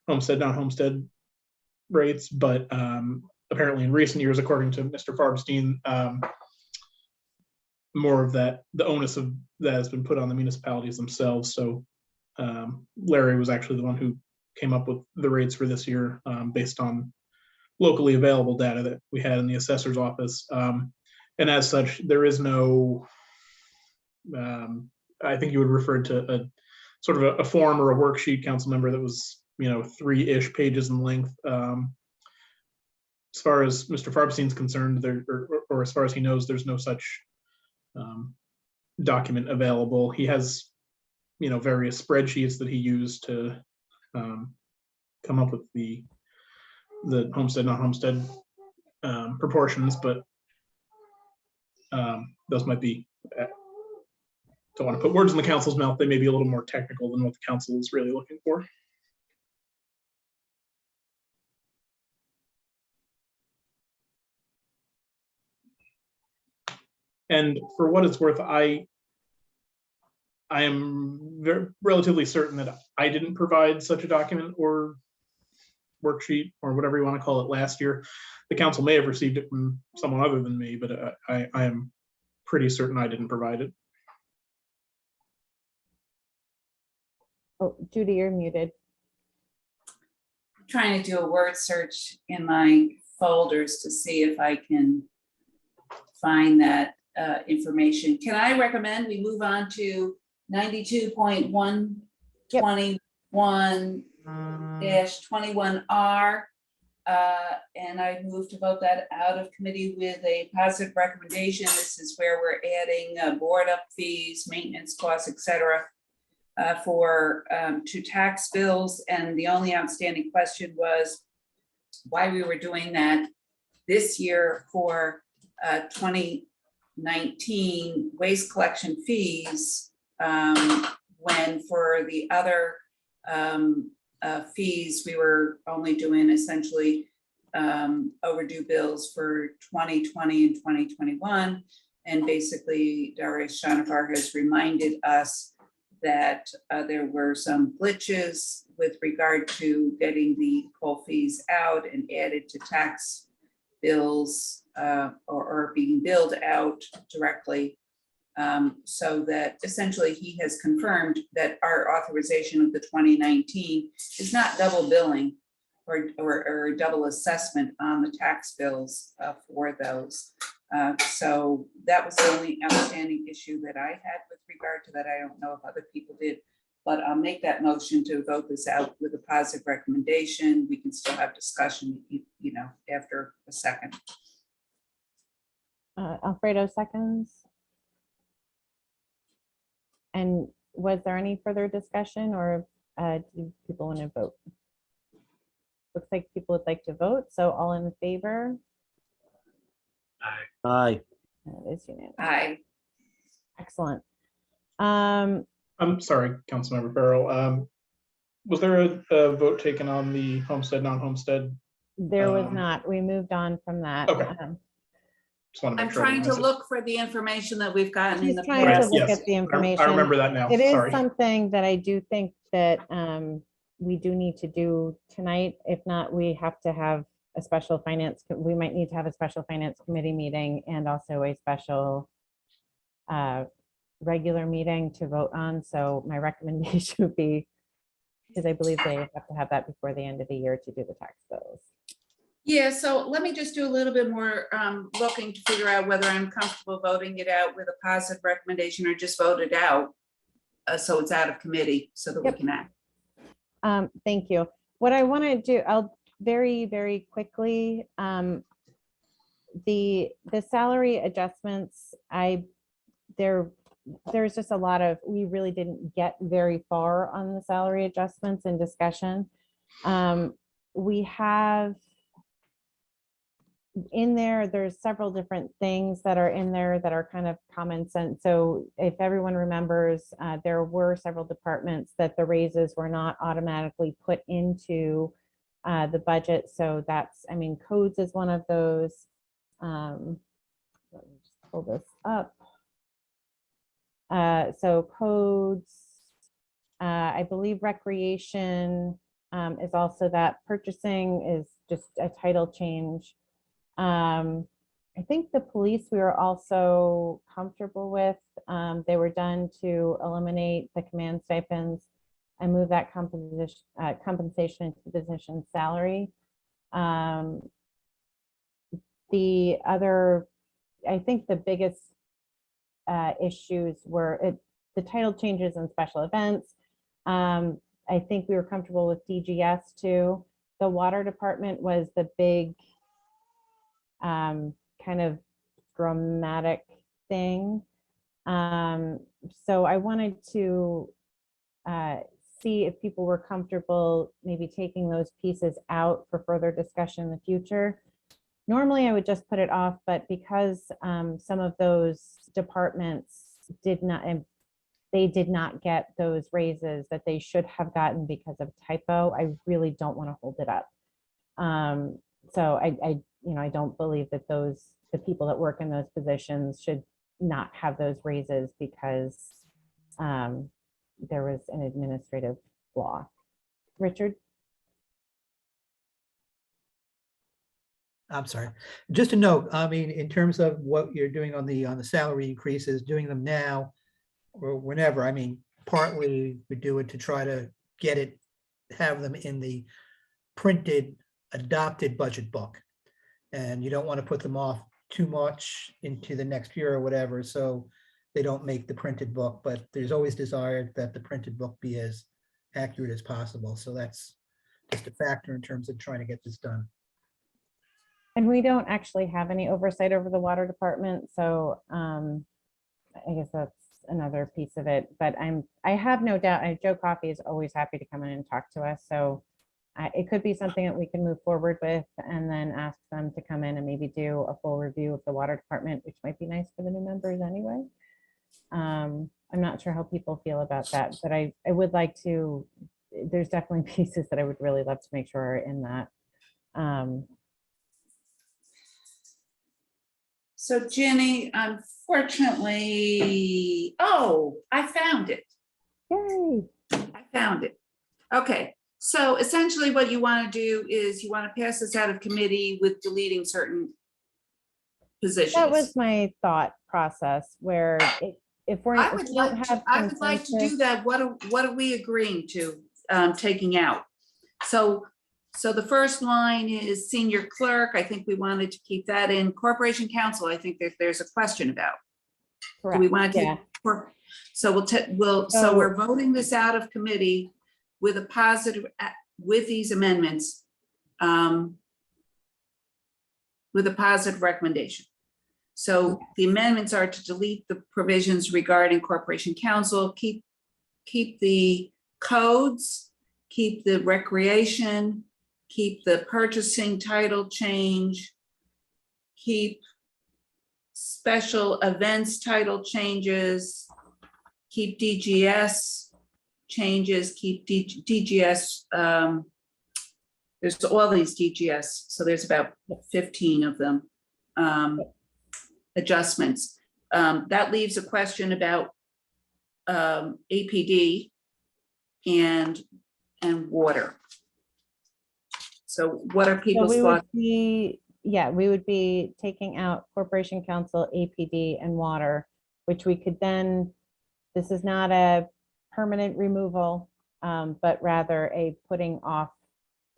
homestead, non-homestead rates. But apparently in recent years, according to Mr. Farbstein, more of that, the onus of that has been put on the municipalities themselves. So Larry was actually the one who came up with the rates for this year based on locally available data that we had in the assessor's office. And as such, there is no, I think you would refer to a sort of a form or a worksheet, council member, that was 3-ish pages in length. As far as Mr. Farbstein's concerned, or as far as he knows, there's no such document available. He has, various spreadsheets that he used to come up with the homestead, non-homestead proportions, but those might be, don't want to put words in the council's mouth, they may be a little more technical than what the council is really looking for. And for what it's worth, I am relatively certain that I didn't provide such a document or worksheet or whatever you want to call it last year. The council may have received it from someone other than me, but I am pretty certain I didn't provide it. Oh, Judy, you're muted. I'm trying to do a word search in my folders to see if I can find that information. Can I recommend we move on to 92.121-21R? And I move to vote that out of committee with a positive recommendation. This is where we're adding board up fees, maintenance costs, etc. For to tax bills. And the only outstanding question was why we were doing that this year for 2019 waste collection fees, when for the other fees, we were only doing essentially overdue bills for 2020 and 2021. And basically, Darius Shanafar has reminded us that there were some glitches with regard to getting the poll fees out and added to tax bills or being billed out directly. So that essentially he has confirmed that our authorization of the 2019 is not double billing or double assessment on the tax bills for those. So that was the only outstanding issue that I had with regard to that. I don't know if other people did, but I'll make that motion to vote this out with a positive recommendation. We can still have discussion, you know, after a second. Alfredo seconds. And was there any further discussion, or do people want to vote? Looks like people would like to vote. So all in favor? Aye. That is unanimous. Aye. Excellent. I'm sorry, Councilmember Farrell. Was there a vote taken on the homestead, non-homestead? There was not. We moved on from that. Okay. Just want to I'm make sure. I trying didn't to miss it. look for the information that we've gotten in She's the trying to past. look Yes. at the I information. remember that now. It is Sorry. something that I do think that we do need to do tonight. If not, we have to have a special finance, we might need to have a special finance committee meeting and also a special regular meeting to vote on. So my recommendation would be, because I believe they have to have that before the end of the year to do the tax bills. Yeah, so let me just do a little bit more looking to figure out whether I'm comfortable voting it out with a positive recommendation or just vote it out. So it's out of committee so that we Yep. can act. Thank you. What I want to do, I'll very, very quickly, the salary adjustments, there's just a lot of, we really didn't get very far on the salary adjustments and discussion. We have in there's several different things that are in there that are kind of common sense. So if everyone remembers, there were several departments that the raises were not automatically put into the budget. So that's, I mean, codes is one of those. Let me just pull this up. So codes, I believe recreation is also that. Purchasing is just a title change. I think the police we were also comfortable with. They were done to eliminate the command stipends and move that compensation into position salary. The other, I think the biggest issues were the title changes and special events. I think we were comfortable with DGS too. The water department was the big kind of dramatic thing. So I wanted to see if people were comfortable maybe taking those pieces out for further discussion in the future. Normally I would just put it off, but because some of those departments did not get those raises that they should have gotten because of typo, I really don't want to hold it up. So I don't believe that the people that work in those positions should not have those raises because there was an administrative flaw. Richard? I'm sorry. Just a note, I mean, in terms of what you're doing on the salary increases, doing them now or whenever, I mean, partly we do it to try to have them in the printed adopted budget book. And you don't want to put them off too much into the next year or whatever, so they don't make the printed book, but there's always desire that the printed book be as accurate as possible. So that's just a factor in terms of trying to get this done. And we don't actually have any oversight over the water department, so I guess that's another piece of it. But I have no doubt, Joe Coffey is always happy to come in and talk to us. So it could be something that we can move forward with and then ask them to come in and maybe do a full review of the water department, which might be nice for the new members anyway. I'm not sure how people feel about that, but I would like to, there's definitely pieces that I would really love to make sure are in that. So Jenny, unfortunately, oh, I found it. Yay. I found it. Okay, so essentially what you want to do is you want to pass this out of committee with deleting certain positions. That was my thought process where if we're, I if would we don't like, have I would like to do consensus- that. What are we agreeing to taking out? So the first line is senior clerk. I think we wanted to keep that in. Corporation counsel, I think there's a question about. Do we want to Yeah. take? So so we're voting this out of committee with a positive, with these amendments, with a positive recommendation. So the amendments are to delete the provisions regarding corporation counsel, keep the codes, keep the recreation, keep the purchasing title change, keep special events title changes, keep DGS changes, keep DGS, there's all these DGS, so there's about 15 of them, adjustments. That leaves a question about APD and water. So what are So people's we would thoughts? be, yeah, we would be taking out corporation counsel, APD and water, which we could then, this is not a permanent removal, but rather a putting off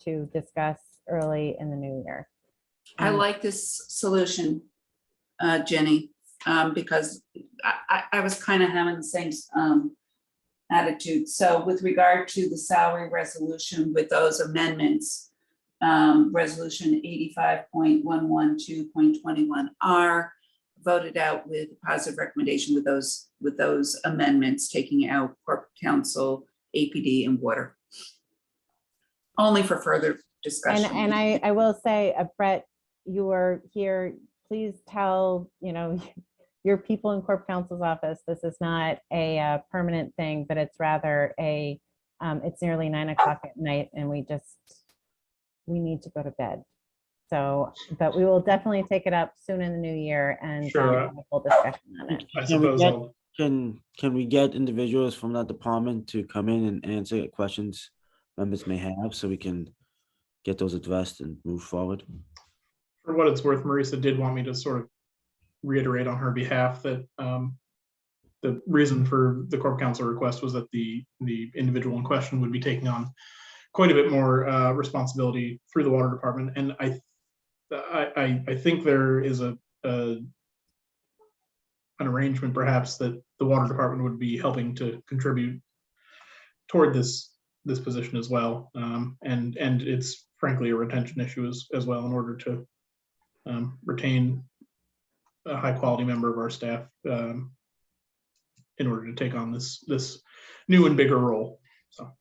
to discuss early in the new year. I like this solution, Jenny, because I was kind of having the same attitude. So with regard to the salary resolution with those amendments, resolution 85.112.21R voted out with positive recommendation with those amendments, taking out corporate counsel, APD and water. Only for further discussion. And I will say, Brett, you are here, please tell, your people in Corp Counsel's office, this is not a permanent thing, but it's rather it's nearly 9 o'clock at night and we need to go to bed. So, but we will definitely take it up soon in the new year and Sure. have a full discussion on it. I Can we suppose get- I'll, Can we get individuals from that department to come in and answer questions members may have, so we can get those addressed and move forward? for what it's worth, Marisa did want me to sort of reiterate on her behalf that the reason for the corp counsel request was that the individual in question would be taking on quite a bit more responsibility through the water department. And I think there is an arrangement perhaps that the water department would be helping to contribute toward this position as well. And it's frankly a retention issue as well, in order to retain a high quality member of our staff in order to take on this new and bigger role. So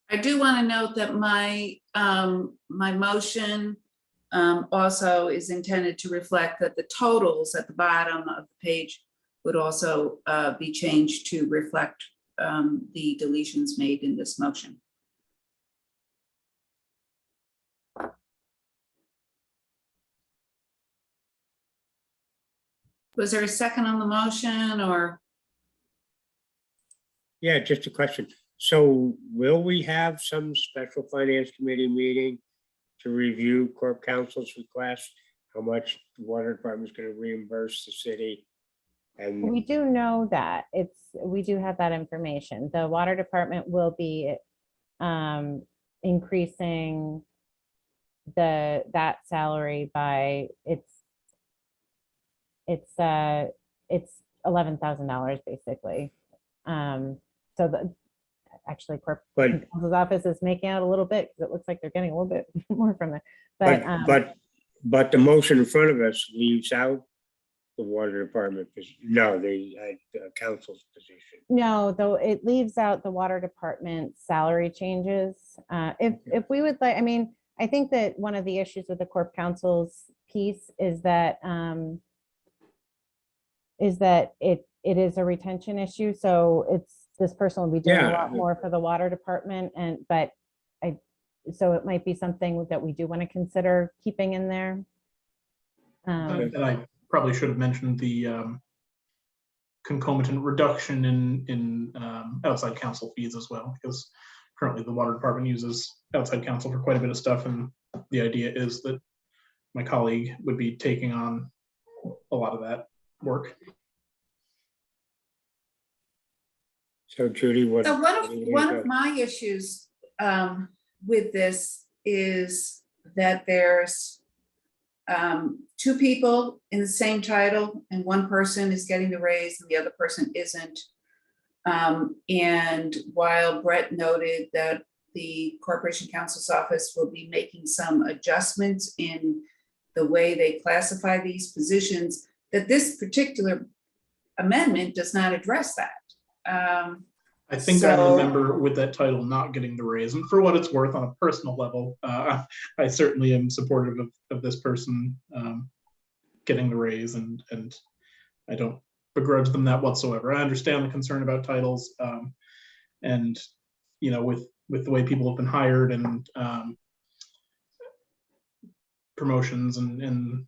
I do want to note that my motion also is intended to reflect that the totals at the bottom of the page would also be changed to reflect the deletions made in this motion. Was there a second on the motion, or? Yeah, just a question. So will we have some special finance committee meeting to review corp counsel's request? How much the water department is going to reimburse the city? And We do know that we do have that information. The water department will be increasing that salary by it's $11,000 basically. So actually corp counsel's office is making out a little bit because it looks like they're getting a little bit more from it. But the motion in front of us leaves out the water department. No, the council's position. No, though it leaves out the water department salary changes. If we would like, I mean, I think that one of the issues with the corp counsel's piece is that it is a retention issue. So this person will be doing a lot more for the water department, so it might be something that we do want to consider keeping in there. And I probably should have mentioned the concomitant reduction in outside counsel fees as well, because currently the water department uses outside counsel for quite a bit of stuff, and the idea is that my colleague would be taking on a lot of that work. So Judy, what? So what do you one think of my issues with this is that there's two people in the same title, and one person is getting the raise and the other person isn't. And while Brett noted that the Corporation Counsel's Office will be making some adjustments in the way they classify these positions, that this particular amendment does not address that. I think I'm the So- member with that title not getting the raise, and for what it's worth on a personal level, I certainly am supportive of this person getting the raise, and I don't begrudge them that whatsoever. I understand the concern about titles, and you know, with the way people have been hired and promotions and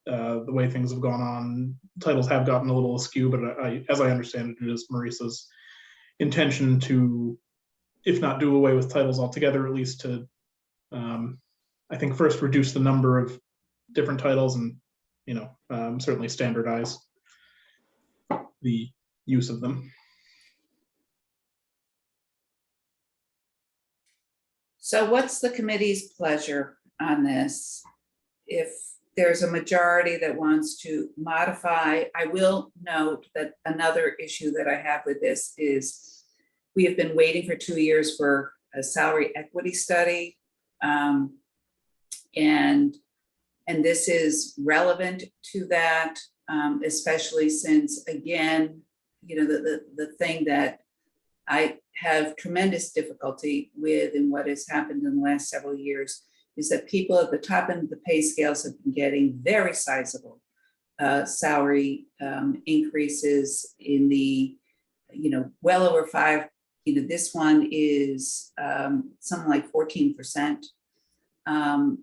the way things have gone on, titles have gotten a little askew. But as I understand it, it is Maurice's intention to, if not do away with titles altogether, at least to, I think, first reduce the number of different titles and, you know, certainly standardize the use of them. So what's the committee's pleasure on this? If there's a majority that wants to modify, I will note that another issue that I have with this is we have been waiting for 2 years for a salary equity study. And this is relevant to that, especially since, again, you know, the thing that I have tremendous difficulty with and what has happened in the last several years is that people at the top end of the pay scales have been getting very sizable salary increases in the, you know, well over 5. You know, this one is something like 14%. And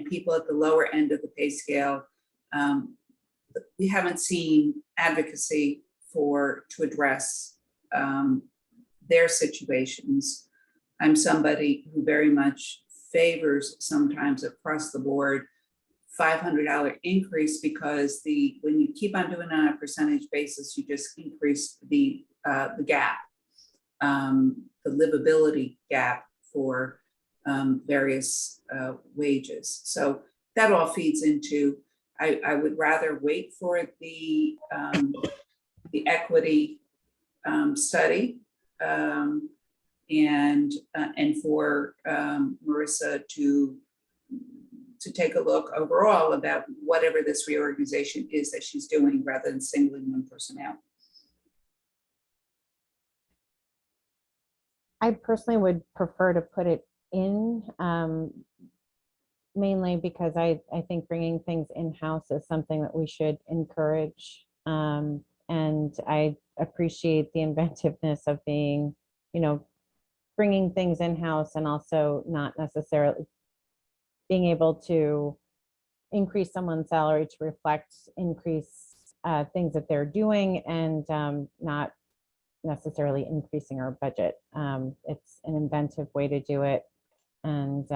people at the lower end of the pay scale, we haven't seen advocacy to address their situations. I'm somebody who very much favors sometimes across the board $500 increase, because when you keep on doing it on a percentage basis, you just increase the gap, the livability gap for various wages. So that all feeds into, I would rather wait for the equity study and for Marissa to take a look overall about whatever this reorganization is that she's doing, rather than singling one person out. I personally would prefer to put it in, mainly because I think bringing things in-house is something that we should encourage. And I appreciate the inventiveness of being, you know, bringing things in-house and also not necessarily being able to increase someone's salary to reflect increase things that they're doing, and not necessarily increasing our budget. It's an inventive way to do it, and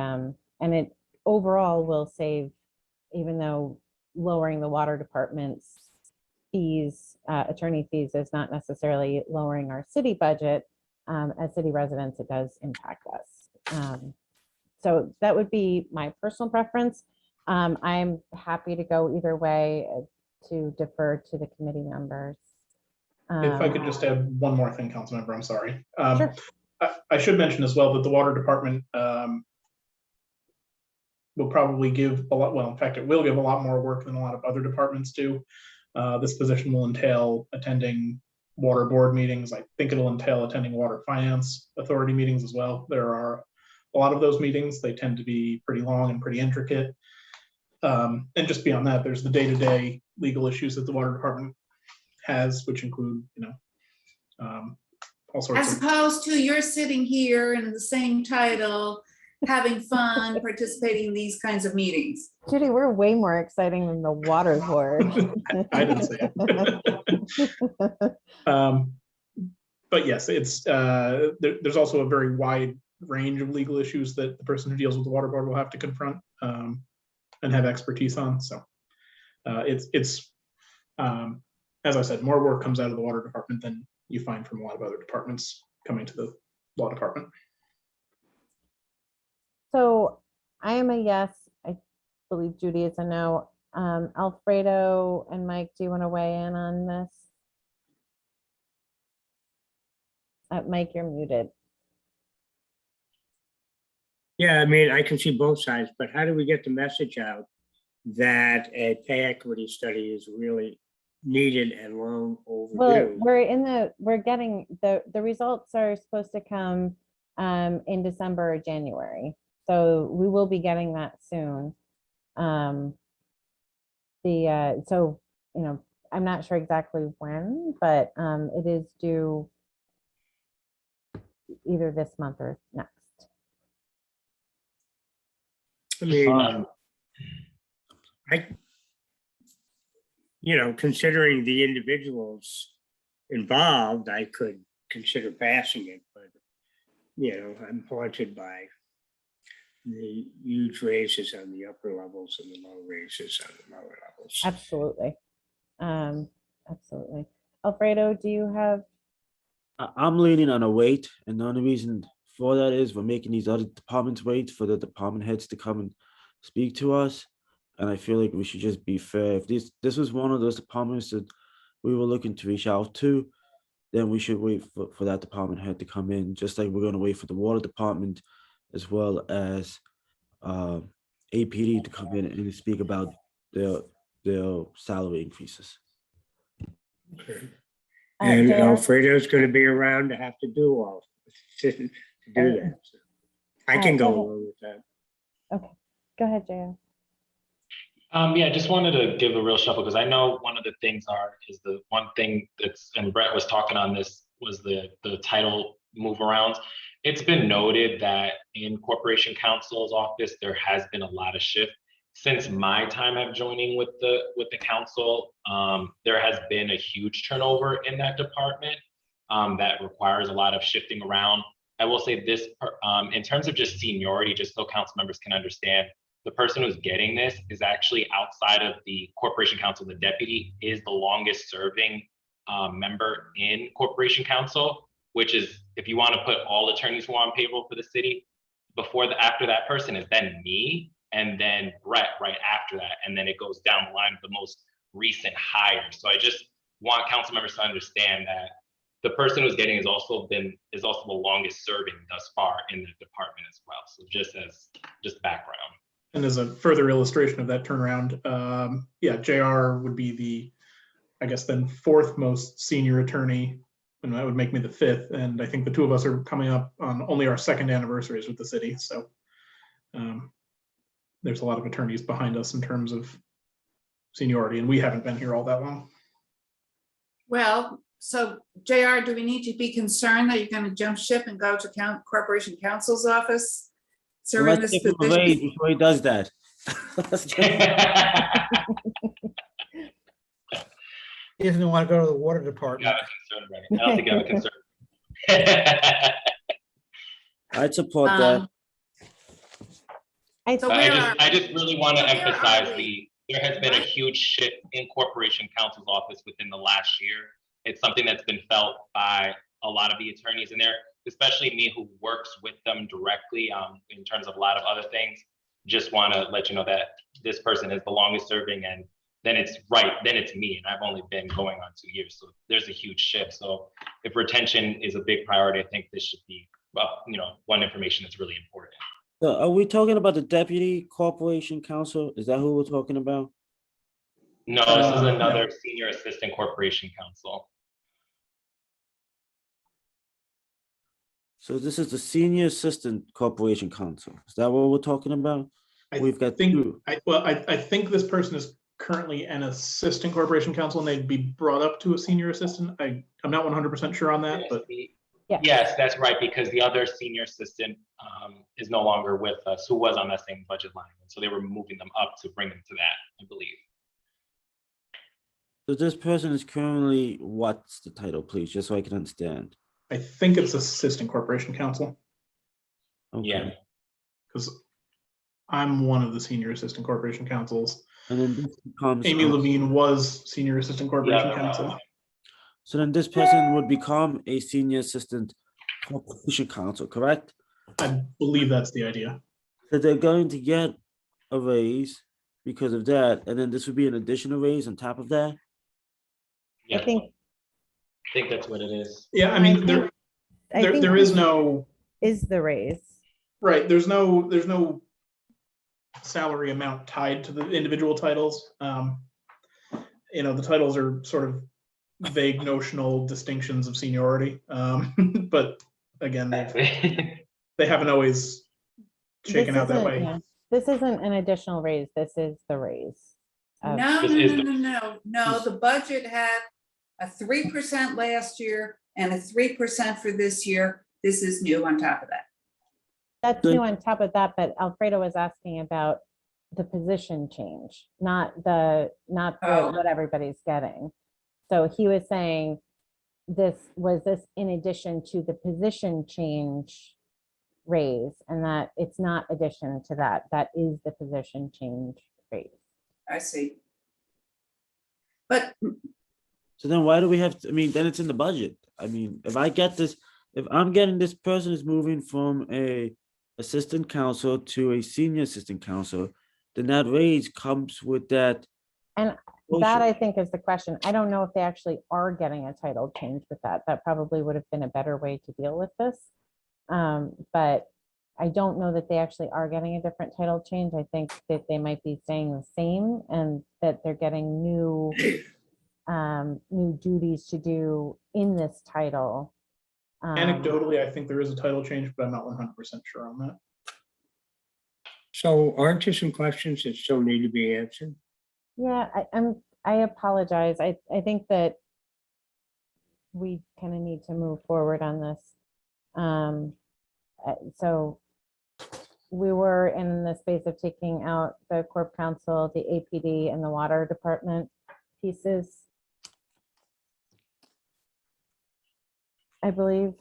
it overall will save, even though lowering the water department's fees, attorney fees, is not necessarily lowering our city budget. As city residents, it does impact us. So that would be my personal preference. I'm happy to go either way, to defer to the committee members. If I could just add one more thing, Councilmember, I'm sorry. Sure. I should mention as well that the water department will probably give a lot, well, in fact, it will give a lot more work than a lot of other departments do. This position will entail attending water board meetings. I think it'll entail attending water finance authority meetings as well. There are a lot of those meetings. They tend to be pretty long and pretty intricate. And just beyond that, there's the day-to-day legal issues that the water department has, which include, you know, all sorts As of. opposed to you're sitting here in the same title having fun, participating in these kinds of meetings. Judy, we're way more exciting than the water board. I didn't say it. But yes, it's there's also a very wide range of legal issues that the person who deals with the water board will have to confront and have expertise on. So it's as I said, more work comes out of the water department than you find from a lot of other departments coming to the law department. So I am a yes. I believe Judy is a no. Alfredo and Mike, do you want to weigh in on this? Mike, you're muted. Yeah, I mean, I can see both sides, but how do we get the message out that a pay equity study is really needed and long Well, overdue? we're getting the results are supposed to come in December or January. So we will be getting that soon. So, you know, I'm not sure exactly when, but it is due either this month or next. I mean, considering the individuals involved, I could consider passing it, but, I'm haunted by the huge raises on the upper levels and the low raises on the lower levels. Absolutely. Absolutely. Alfredo, do you have? I'm leaning on a wait, and the only reason for that is we're making these other departments wait for the department heads to come and speak to us. And I feel like we should just be fair. If this was one of those departments that we were looking to reach out to, then we should wait for that department head to come in, just like we're going to wait for the water department as well as APD to come in and speak about their salary increases. Okay. And JR? Alfredo's going to be around to have to do all to do that. So I can go along with that. Okay, go ahead, JR. Yeah, I just wanted to give a real shuffle because I know one of the things is the one thing and Brett was talking on this was the title move arounds. It's been noted that in Corporation Counsel's office, there has been a lot of shift. Since my time of joining with the council, there has been a huge turnover in that department that requires a lot of shifting around. I will say this, in terms of just seniority, just so council members can understand, the person who's getting this is actually outside of the Corporation Council. The deputy is the longest serving member in Corporation Council, which is, if you want to put all attorneys who are on payroll for the city, after that person is then me, and then Brett right after that. And then it goes down the line of the most recent hire. So I just want council members to understand that the person who's getting is also the longest serving thus far in the department as well. So just background. And as a further illustration of that turnaround, yeah, JR would be the, I guess then fourth most senior attorney, and that would make me the fifth. And I think the two of us are coming up on only our second anniversaries with the city. So there's a lot of attorneys behind us in terms of seniority, and we haven't been here all that long. Well, so JR, do we need to be concerned that you're going to jump ship and go to Corporation Counsel's office? Serving Let's this take him position? away before he does that. He doesn't want to go to the water department. I don't think I have a concern. I'd support that. I So But where I just really want to where are emphasize we? there has been a What? huge shift in Corporation Counsel's office within the last year. It's something that's been felt by a lot of the attorneys in there, especially me who works with them directly in terms of a lot of other things. Just want to let you know that this person is the longest serving, and then it's me, and I've only been going on 2 years. So there's a huge shift. So if retention is a big priority, I think this should be, one information that's really important. So are we talking about the deputy corporation counsel? Is that who we're talking about? No, this is No. another senior assistant corporation counsel. So this is the senior assistant corporation counsel. Is that what we're talking about? We've got two. I think this person is currently an assistant corporation counsel, and they'd be brought up to a senior assistant. I'm not 100% sure on that, but Yeah. Yes, that's right, because the other senior assistant is no longer with us, who was on that same budget line. And so they were moving them up to bring them to that, I believe. So this person is currently, what's the title, please, just so I can understand? I think it's Assistant Corporation Counsel, Yeah. Okay. because I'm one of the Senior Assistant Corporation Counsels. And then this becomes, Amy Levine was Senior Assistant Corporation Yeah. Counsel. so then this person would become a senior assistant corporation counsel, correct? I believe that's the idea. So they're going to get a raise because of that, and then this would be an additional raise on top of that? Yeah, I think, I think that's what it is. Yeah, I I mean, think- there is no, is the raise. right, there's no salary amount tied to the individual titles. The titles are sort of vague notional distinctions of seniority. But again, they haven't always shaken This out that isn't- way. yeah. This isn't an additional raise. This is the raise. No, of- no, This no, is no, the- no, no, the budget had a 3% last year and a 3% for this year. This is new on top of that. That's Good. new on top of that, but Alfredo was asking about the position change, not Oh. what everybody's getting. So he was saying, this in addition to the position change raise, and that it's not addition to that. That is the position change raise. I see. But So then why do we have to, I mean, then it's in the budget. I mean, if I'm getting this person is moving from a assistant counsel to a senior assistant counsel, then that raise comes with that. And motion. that, I think, is the question. I don't know if they actually are getting a title change with that. That probably would have been a better way to deal with this. But I don't know that they actually are getting a different title change. I think that they might be staying the same and that they're getting new duties to do in this title. Anecdotally, I think there is a title change, but I'm not 100% sure on that. So aren't there some questions that still need to be answered? Yeah, I apologize. I think that we kind of need to move forward on this. So we were in the space of taking out the Corp Council, the APD, and the Water Department pieces, I believe.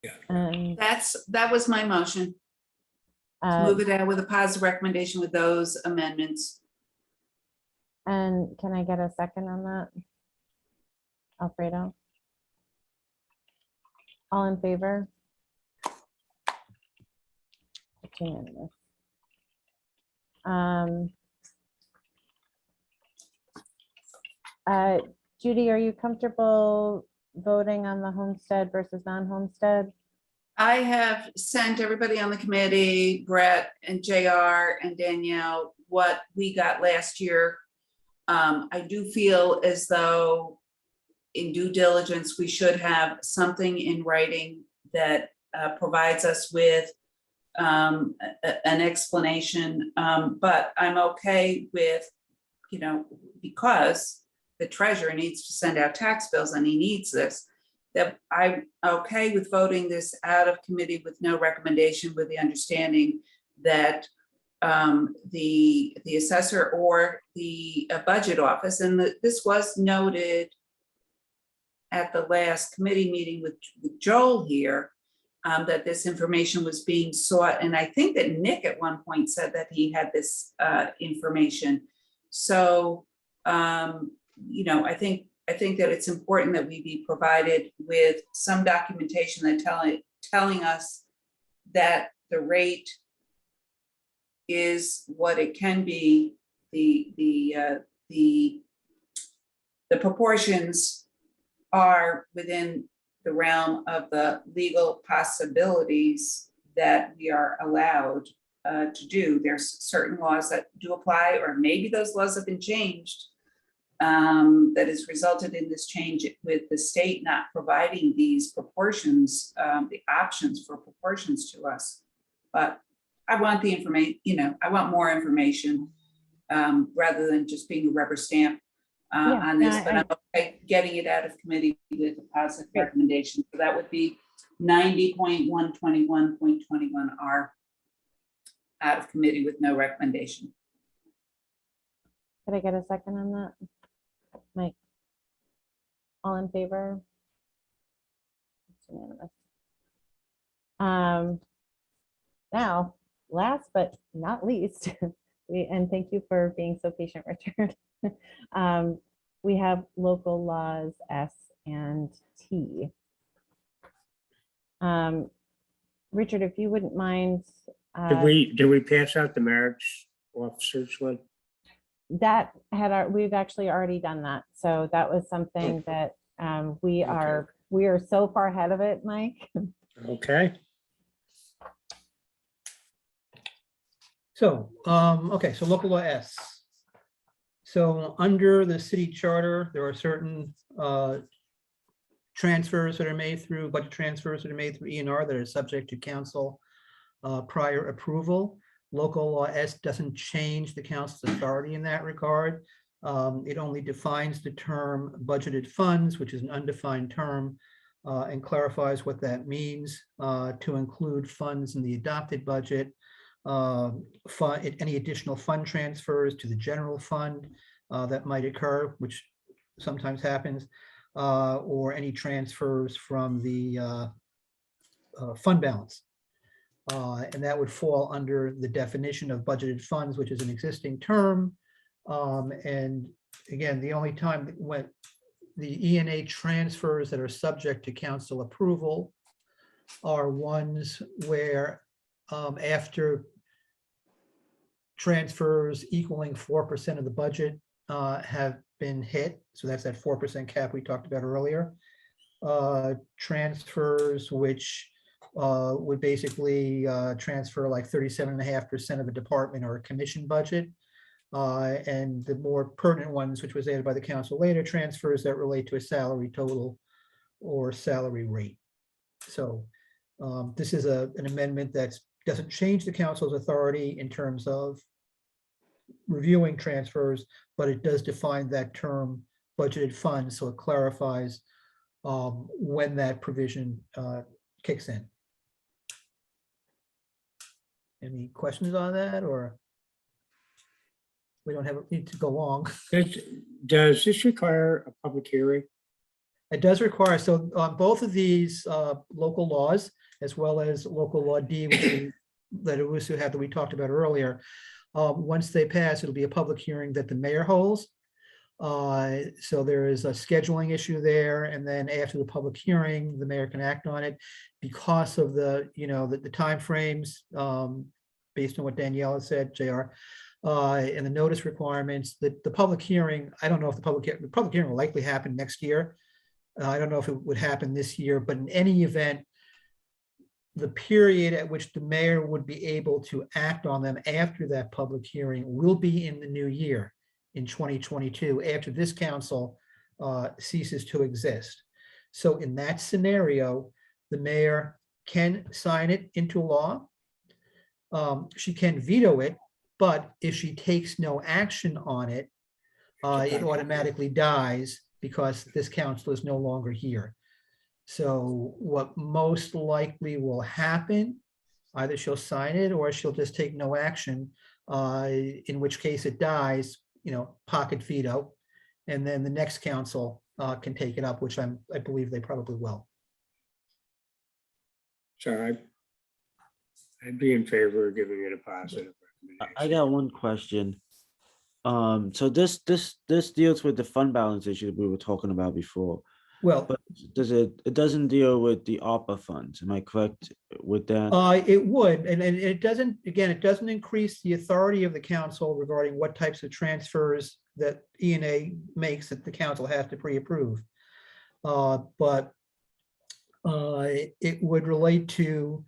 Yeah. And that was my motion. Move it out with a positive recommendation with those amendments. and can I get a second on that? Alfredo? All in favor? It's unanimous. Judy, are you comfortable voting on the homestead versus non-homestead? I have sent everybody on the committee, Brett and JR and Danielle, what we got last year. I do feel as though in due diligence, we should have something in writing that provides us with an explanation. But I'm okay with, because the treasurer needs to send out tax bills and he needs this, that I'm okay with voting this out of committee with no recommendation, with the understanding that the assessor or the budget office, and this was noted at the last committee meeting with Joel here, that this information was being sought. And I think that Nick at one point said that he had this information. So, I think that it's important that we be provided with some documentation that telling us that the rate is what it can be, the proportions are within the realm of the legal possibilities that we are allowed to do. There's certain laws that do apply, or maybe those laws have been changed, that has resulted in this change with the state not providing these proportions, the options for proportions to us. But I want the information, I want more information rather than just being a rubber stamp on this, but I'm okay getting it out of committee with a positive recommendation. So that would be 90.121.21 are out of committee with no recommendation. Could I get a second on that? Mike? All in favor? It's unanimous. Now, last but not least, and thank you for being so patient, Richard. We have local laws S and T. Richard, if you wouldn't mind. Did we pass out the marriage officers one? That had we've actually already done that. So that was something that we are so far ahead of it, Mike. Okay. So, okay, so local law S. So under the city charter, there are certain transfers that are made through, budget transfers that are made through E&R that are subject to council prior approval. Local law S doesn't change the council's authority in that regard. It only defines the term budgeted funds, which is an undefined term, and clarifies what that means to include funds in the adopted budget, any additional fund transfers to the general fund that might occur, which sometimes happens, or any transfers from the fund balance. And that would fall under the definition of budgeted funds, which is an existing term. And again, the only time when the E&A transfers that are subject to council approval are ones where after transfers equaling 4% of the budget have been hit. So that's that 4% cap we talked about earlier. Transfers which would basically transfer like 37.5% of a department or a commission budget. And the more pertinent ones, which was added by the council later, transfers that relate to a salary total or salary rate. So this is an amendment that doesn't change the council's authority in terms of reviewing transfers, but it does define that term budgeted funds, so it clarifies when that provision kicks in. Any questions on that, or we don't need to go long? Does this require a public hearing? It does require, so on both of these local laws, as well as local law D, which that we talked about earlier, once they pass, it'll be a public hearing that the mayor holds. So there is a scheduling issue there, and then after the public hearing, the mayor can act on it because of the timeframes, based on what Danielle has said, JR, and the notice requirements. The public hearing, I don't know if the public hearing will likely happen next year. I don't know if it would happen this year, but in any event, the period at which the mayor would be able to act on them after that public hearing will be in the new year, in 2022, after this council ceases to exist. So in that scenario, the mayor can sign it into law. She can veto it, but if she takes no action on it, it automatically dies because this council is no longer here. So what most likely will happen, either she'll sign it or she'll just take no action, in which case it dies, pocket veto, and then the next council can take it up, which I believe they probably will. So I'd be in favor of giving it a positive recommendation. I got one question. So this deals with the fund balance issue that we were talking about before. Well, But it doesn't deal with the ARPA funds, am I correct with that? it would, and it doesn't, again, it doesn't increase the authority of the council regarding what types of transfers that E&A makes that the council has to pre-approve. But it would relate to,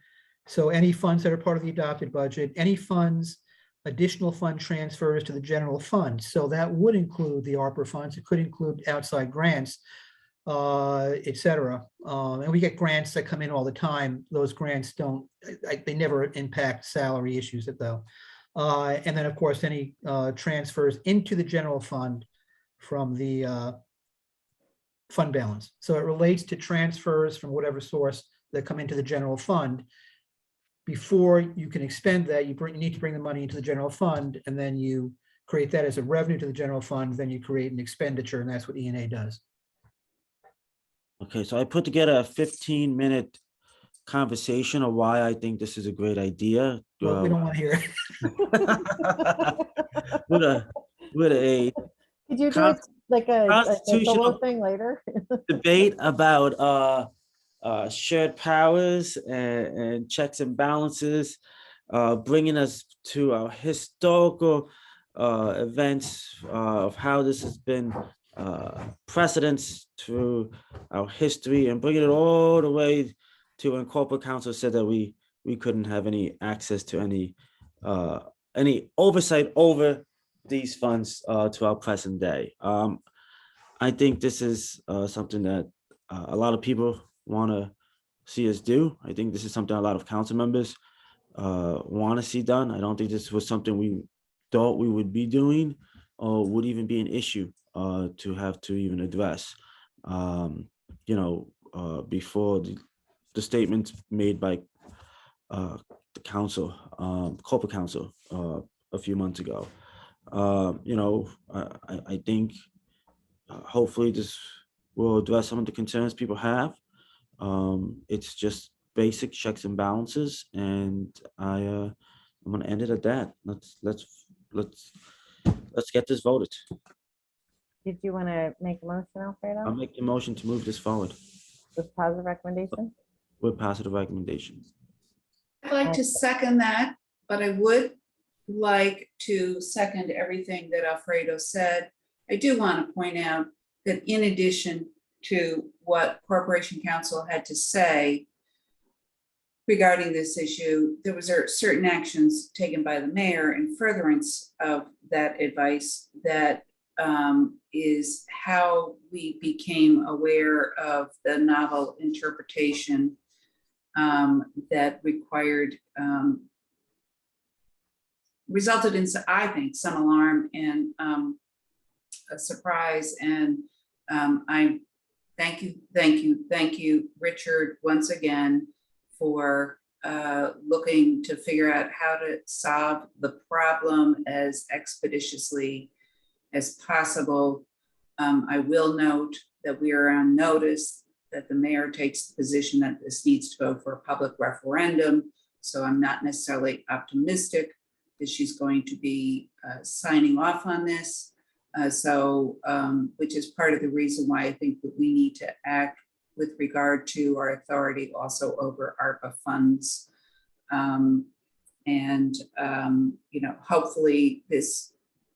so any funds that are part of the adopted budget, any funds, additional fund transfers to the general fund. So that would include the ARPA funds. It could include outside grants, et cetera. And we get grants that come in all the time. Those grants they never impact salary issues though. And then of course, any transfers into the general fund from the fund balance. So it relates to transfers from whatever source that come into the general fund. Before you can expend that, you need to bring the money into the general fund, and then you create that as a revenue to the general fund, then you create an expenditure, and that's what E&A does. Okay, so I put together a 15-minute conversation of why I think this is a great idea. Well, we don't want to hear it. with a Could you do it like a constitutional solo thing later? debate about shared powers and checks and balances, bringing us to our historical events of how this has been precedents through our history, and bringing it all the way to when corporate counsel said that we couldn't have any access to any oversight over these funds to our present day. I think this is something that a lot of people want to see us do. I think this is something a lot of council members want to see done. I don't think this was something we thought we would be doing or would even be an issue to have to even address. Before the statements made by the council, corporate counsel, a few months ago. I think hopefully this will address some of the concerns people have. It's just basic checks and balances, and I'm going to end it at that. Let's get this voted. Did you want to make a motion, I'll Alfredo, make the motion to move this forward with positive recommendation? with positive recommendations. I'd like to second that, but I would like to second everything that Alfredo said. I do want to point out that in addition to what Corporation Counsel had to say regarding this issue, there was certain actions taken by the mayor in furtherance of that advice that is how we became aware of the novel interpretation that resulted in, I think, some alarm and a surprise. And I thank you, Richard, once again, for looking to figure out how to solve the problem as expeditiously as possible. I will note that we are on notice that the mayor takes the position that this needs to go for a public referendum. So I'm not necessarily optimistic that she's going to be signing off on this. Which is part of the reason why I think that we need to act with regard to our authority also over ARPA funds. Hopefully this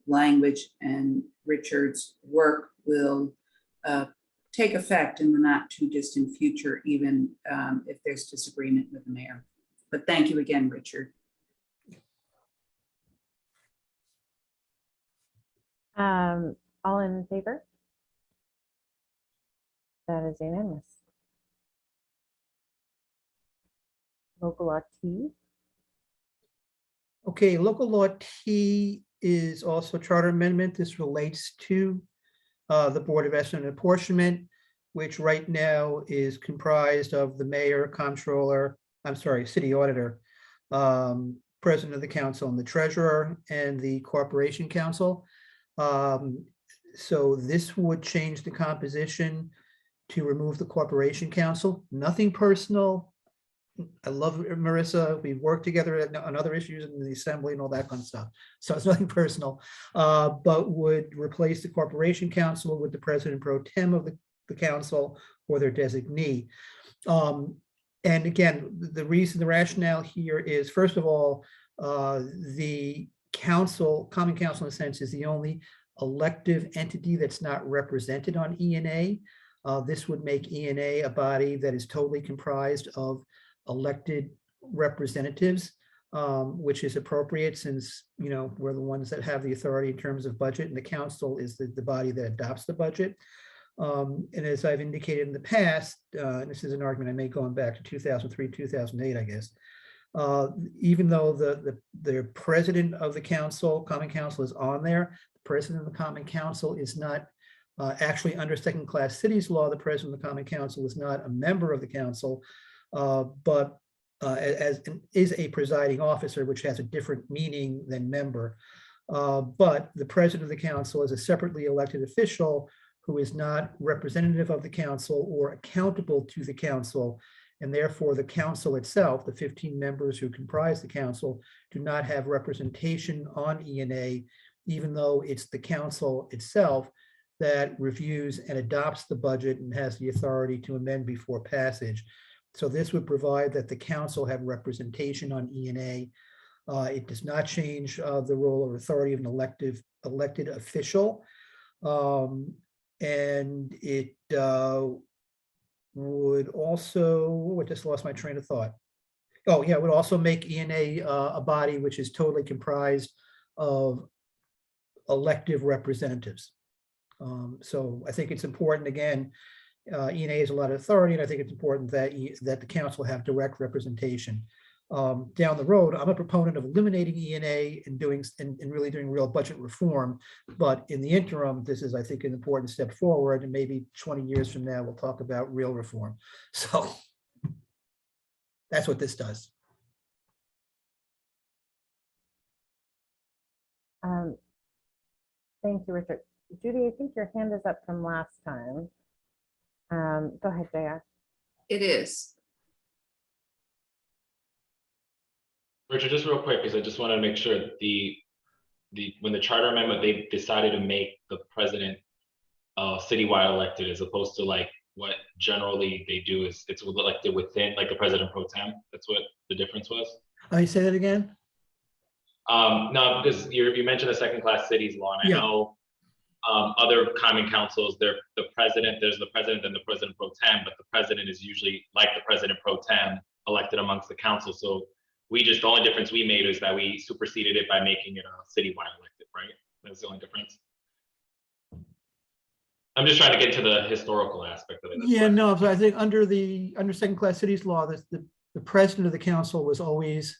language and Richard's work will take effect in the not too distant future, even if there's disagreement with the mayor. But thank you again, Richard. All in favor? That is unanimous. Local law T. Okay, local law T is also a charter amendment. This relates to the Board of Estimate and Apportionment, which right now is comprised of the mayor, comptroller, city auditor, president of the council, and the treasurer, and the corporation council. So this would change the composition to remove the corporation council. Nothing personal. I love Marissa. We've worked together on other issues in the assembly and all that kind of stuff. So it's nothing personal, but would replace the corporation council with the president pro tem of the council or their designee. And again, the rationale here is, first of all, the council, common council in a sense, is the only elective entity that's not represented on E&A. This would make E&A a body that is totally comprised of elected representatives, which is appropriate since, we're the ones that have the authority in terms of budget, and the council is the body that adopts the budget. And as I've indicated in the past, and this is an argument I made going back to 2003, 2008, I guess, even though the president of the council, common council, is on there, the president of the common council is not actually under second-class cities law. The president of the common council is not a member of the council. but is a presiding officer, which has a different meaning than member. But the president of the council is a separately elected official who is not representative of the council or accountable to the council. And therefore, the council itself, the 15 members who comprise the council, do not have representation on E&A, even though it's the council itself that reviews and adopts the budget and has the authority to amend before passage. So this would provide that the council have representation on E&A. It does not change the role or authority of an elected official. And it would also, I just lost my train of thought. Oh yeah, it would also make E&A a body which is totally comprised of elective representatives. So I think it's important, again, E&A has a lot of authority, and I think it's important that that the council have direct representation. Down the road, I'm a proponent of eliminating E&A and really doing real budget reform. But in the interim, this is, I think, an important step forward, and maybe 20 years from now, we'll talk about real reform. So that's what this does. Thank you, Richard. Judy, I think your hand is up from last time. Go ahead, Jaya. It is. Richard, just real quick, because I just wanted to make sure when the charter amendment, they decided to make the president citywide elected, as opposed to like what generally they do is it's elected within, like the president pro tem. That's what the difference was. Oh, you say that again? No, because you mentioned the second class cities law, and I know other common councils, there's the president and the president pro tem, but the president is usually like the president pro tem elected amongst the council. So the only difference we made is that we superseded it by making it a citywide elected, right? That's the only difference. I'm just trying to get into the historical aspect of it. Yeah, no, so I think under second class cities law, the president of the council was always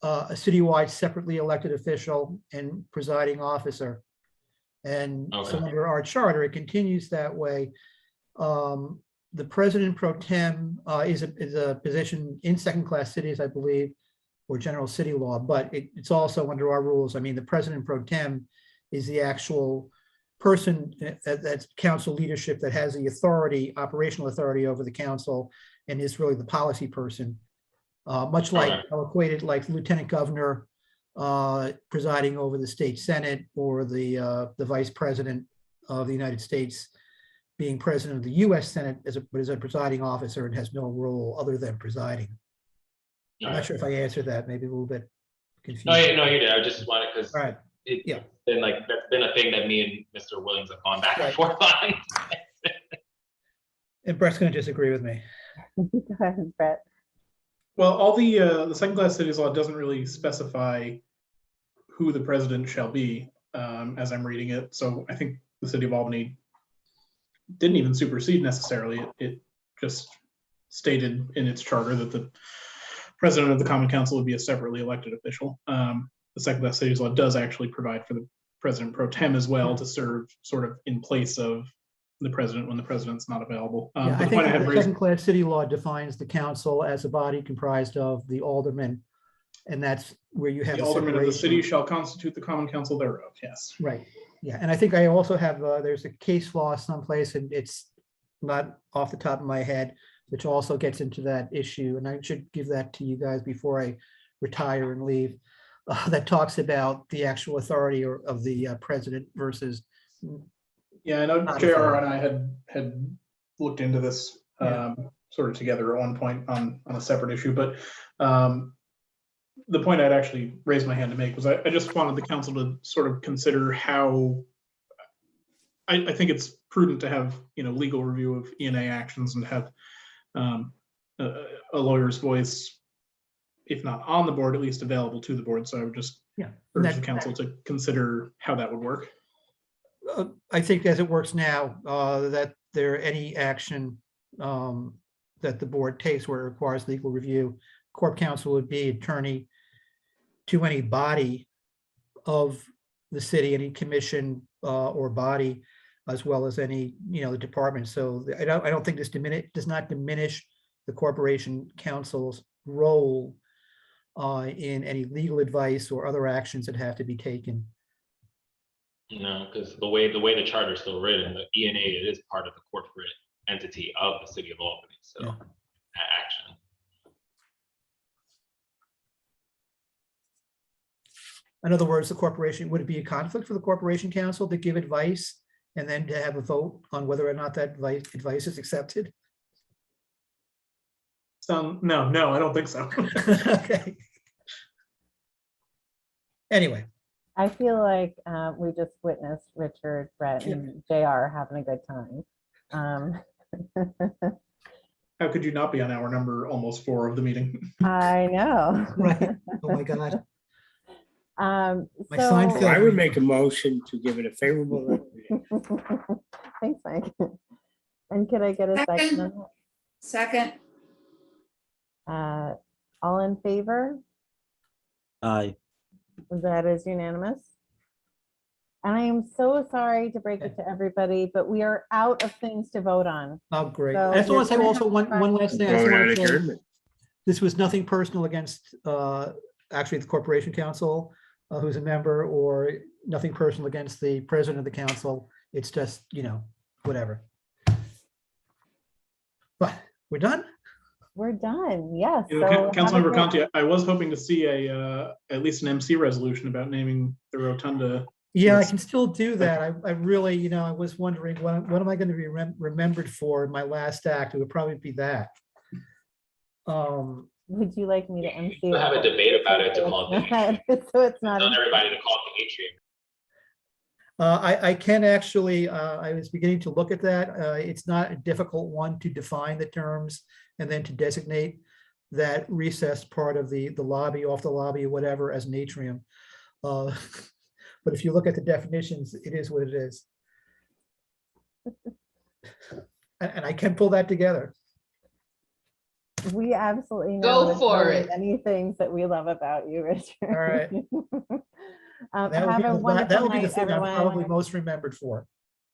a citywide separately elected official and presiding officer. And so under our charter, it continues that way. The president pro tem is a position in second class cities, I believe, or general city law, but it's also under our rules. I mean, the president pro tem is the actual person that's council leadership that has the authority, operational authority over the council, and is really the policy person. Much like equated like lieutenant governor presiding over the state senate, or the vice president of the United States being president of the U.S. Senate as a presiding officer and has no role other than presiding. I'm not sure if I answered that, maybe a little bit confused. No, you did. I just wanted, because Right. that's been a thing that me and Mr. Williams have gone back and forth on. And Brett's going to disagree with me. Go ahead, Brett. Well, all the second class cities law doesn't really specify who the president shall be, as I'm reading it. So I think the city of Albany didn't even supersede necessarily. It just stated in its charter that the president of the common council would be a separately elected official. The second class cities law does actually provide for the president pro tem as well to serve sort of in place of the president when the president's not available. I think the second class city law defines the council as a body comprised of the aldermen, and that's where you have the aldermen of the city shall constitute the common council thereof. Yes. Right. Yeah, and I think I also have there's a case law someplace, and it's not off the top of my head, which also gets into that issue, and I should give that to you guys before I retire and leave. That talks about the actual authority of the president versus. Yeah, I know JR and I had looked into this sort of together at one point on a separate issue, but the point I'd actually raised my hand to make was I just wanted the council to sort of consider how I think it's prudent to have legal review of E&A actions and have a lawyer's voice, if not on the board, at least available to the board. So I would just urge the council to consider how that would work. I think as it works now, that any action that the board takes where it requires legal review, corp counsel would be attorney to any body of the city, any commission or body, as well as any the department. So I don't think this does not diminish the Corporation Council's role in any legal advice or other actions that have to be taken. No, because the way the charter is still written, the ENA, it is part of the corporate entity of the city of Albany. So Yeah. action. In other words, the corporation, would it be a conflict for the Corporation Council to give advice and then to have a vote on whether or not that advice is accepted? No, I don't think so. Okay. Anyway, I feel like we just witnessed Richard, Brett, and JR having a good time. How could you not be on hour number almost 4 of the meeting? I know. right. Oh my God. My So- Seinfeld- So I would make a motion to give it a favorable recommendation. Thanks, Mike. And could I get a second on Second, that? All in favor? Aye. That is unanimous. And I am so sorry to break it to everybody, but we are out of things to vote on. Oh, great. So I just want to say we're also gonna have one last thing. I just Vote on want to say, adjournment. this was nothing personal against actually the Corporation Council, who's a member, or nothing personal against the president of the council. It's just, you know, whatever. But we're done. We're done, yes. You know, So have a Councilmember good- Conti, I was hoping to see at least an MC resolution about naming the rotunda. Yeah, I Yes. can still do that. I really, you know, I was wondering, what am I going to be remembered for in my last act? It would probably be that. Would you like me to MC? We'll have a debate about it to call it the So it's not. Tell everybody to call it the atrium. I can actually, I was beginning to look at that. It's not a difficult one to define the terms and then to designate that recessed part of the lobby, off the lobby, or whatever, as an atrium. But if you look at the definitions, it is what it is. And I can pull that together. We absolutely Go know there's for really it. many things that we love about you, Richard. All right. That Have a would be wonderful the night, thing I'm probably everyone. most remembered for.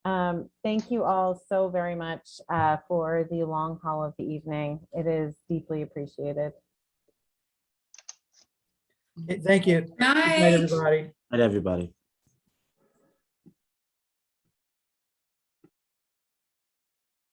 Thank you all so very much for the long haul of the evening. It is deeply appreciated. Thank you. Good night, night. everybody. Night, everybody.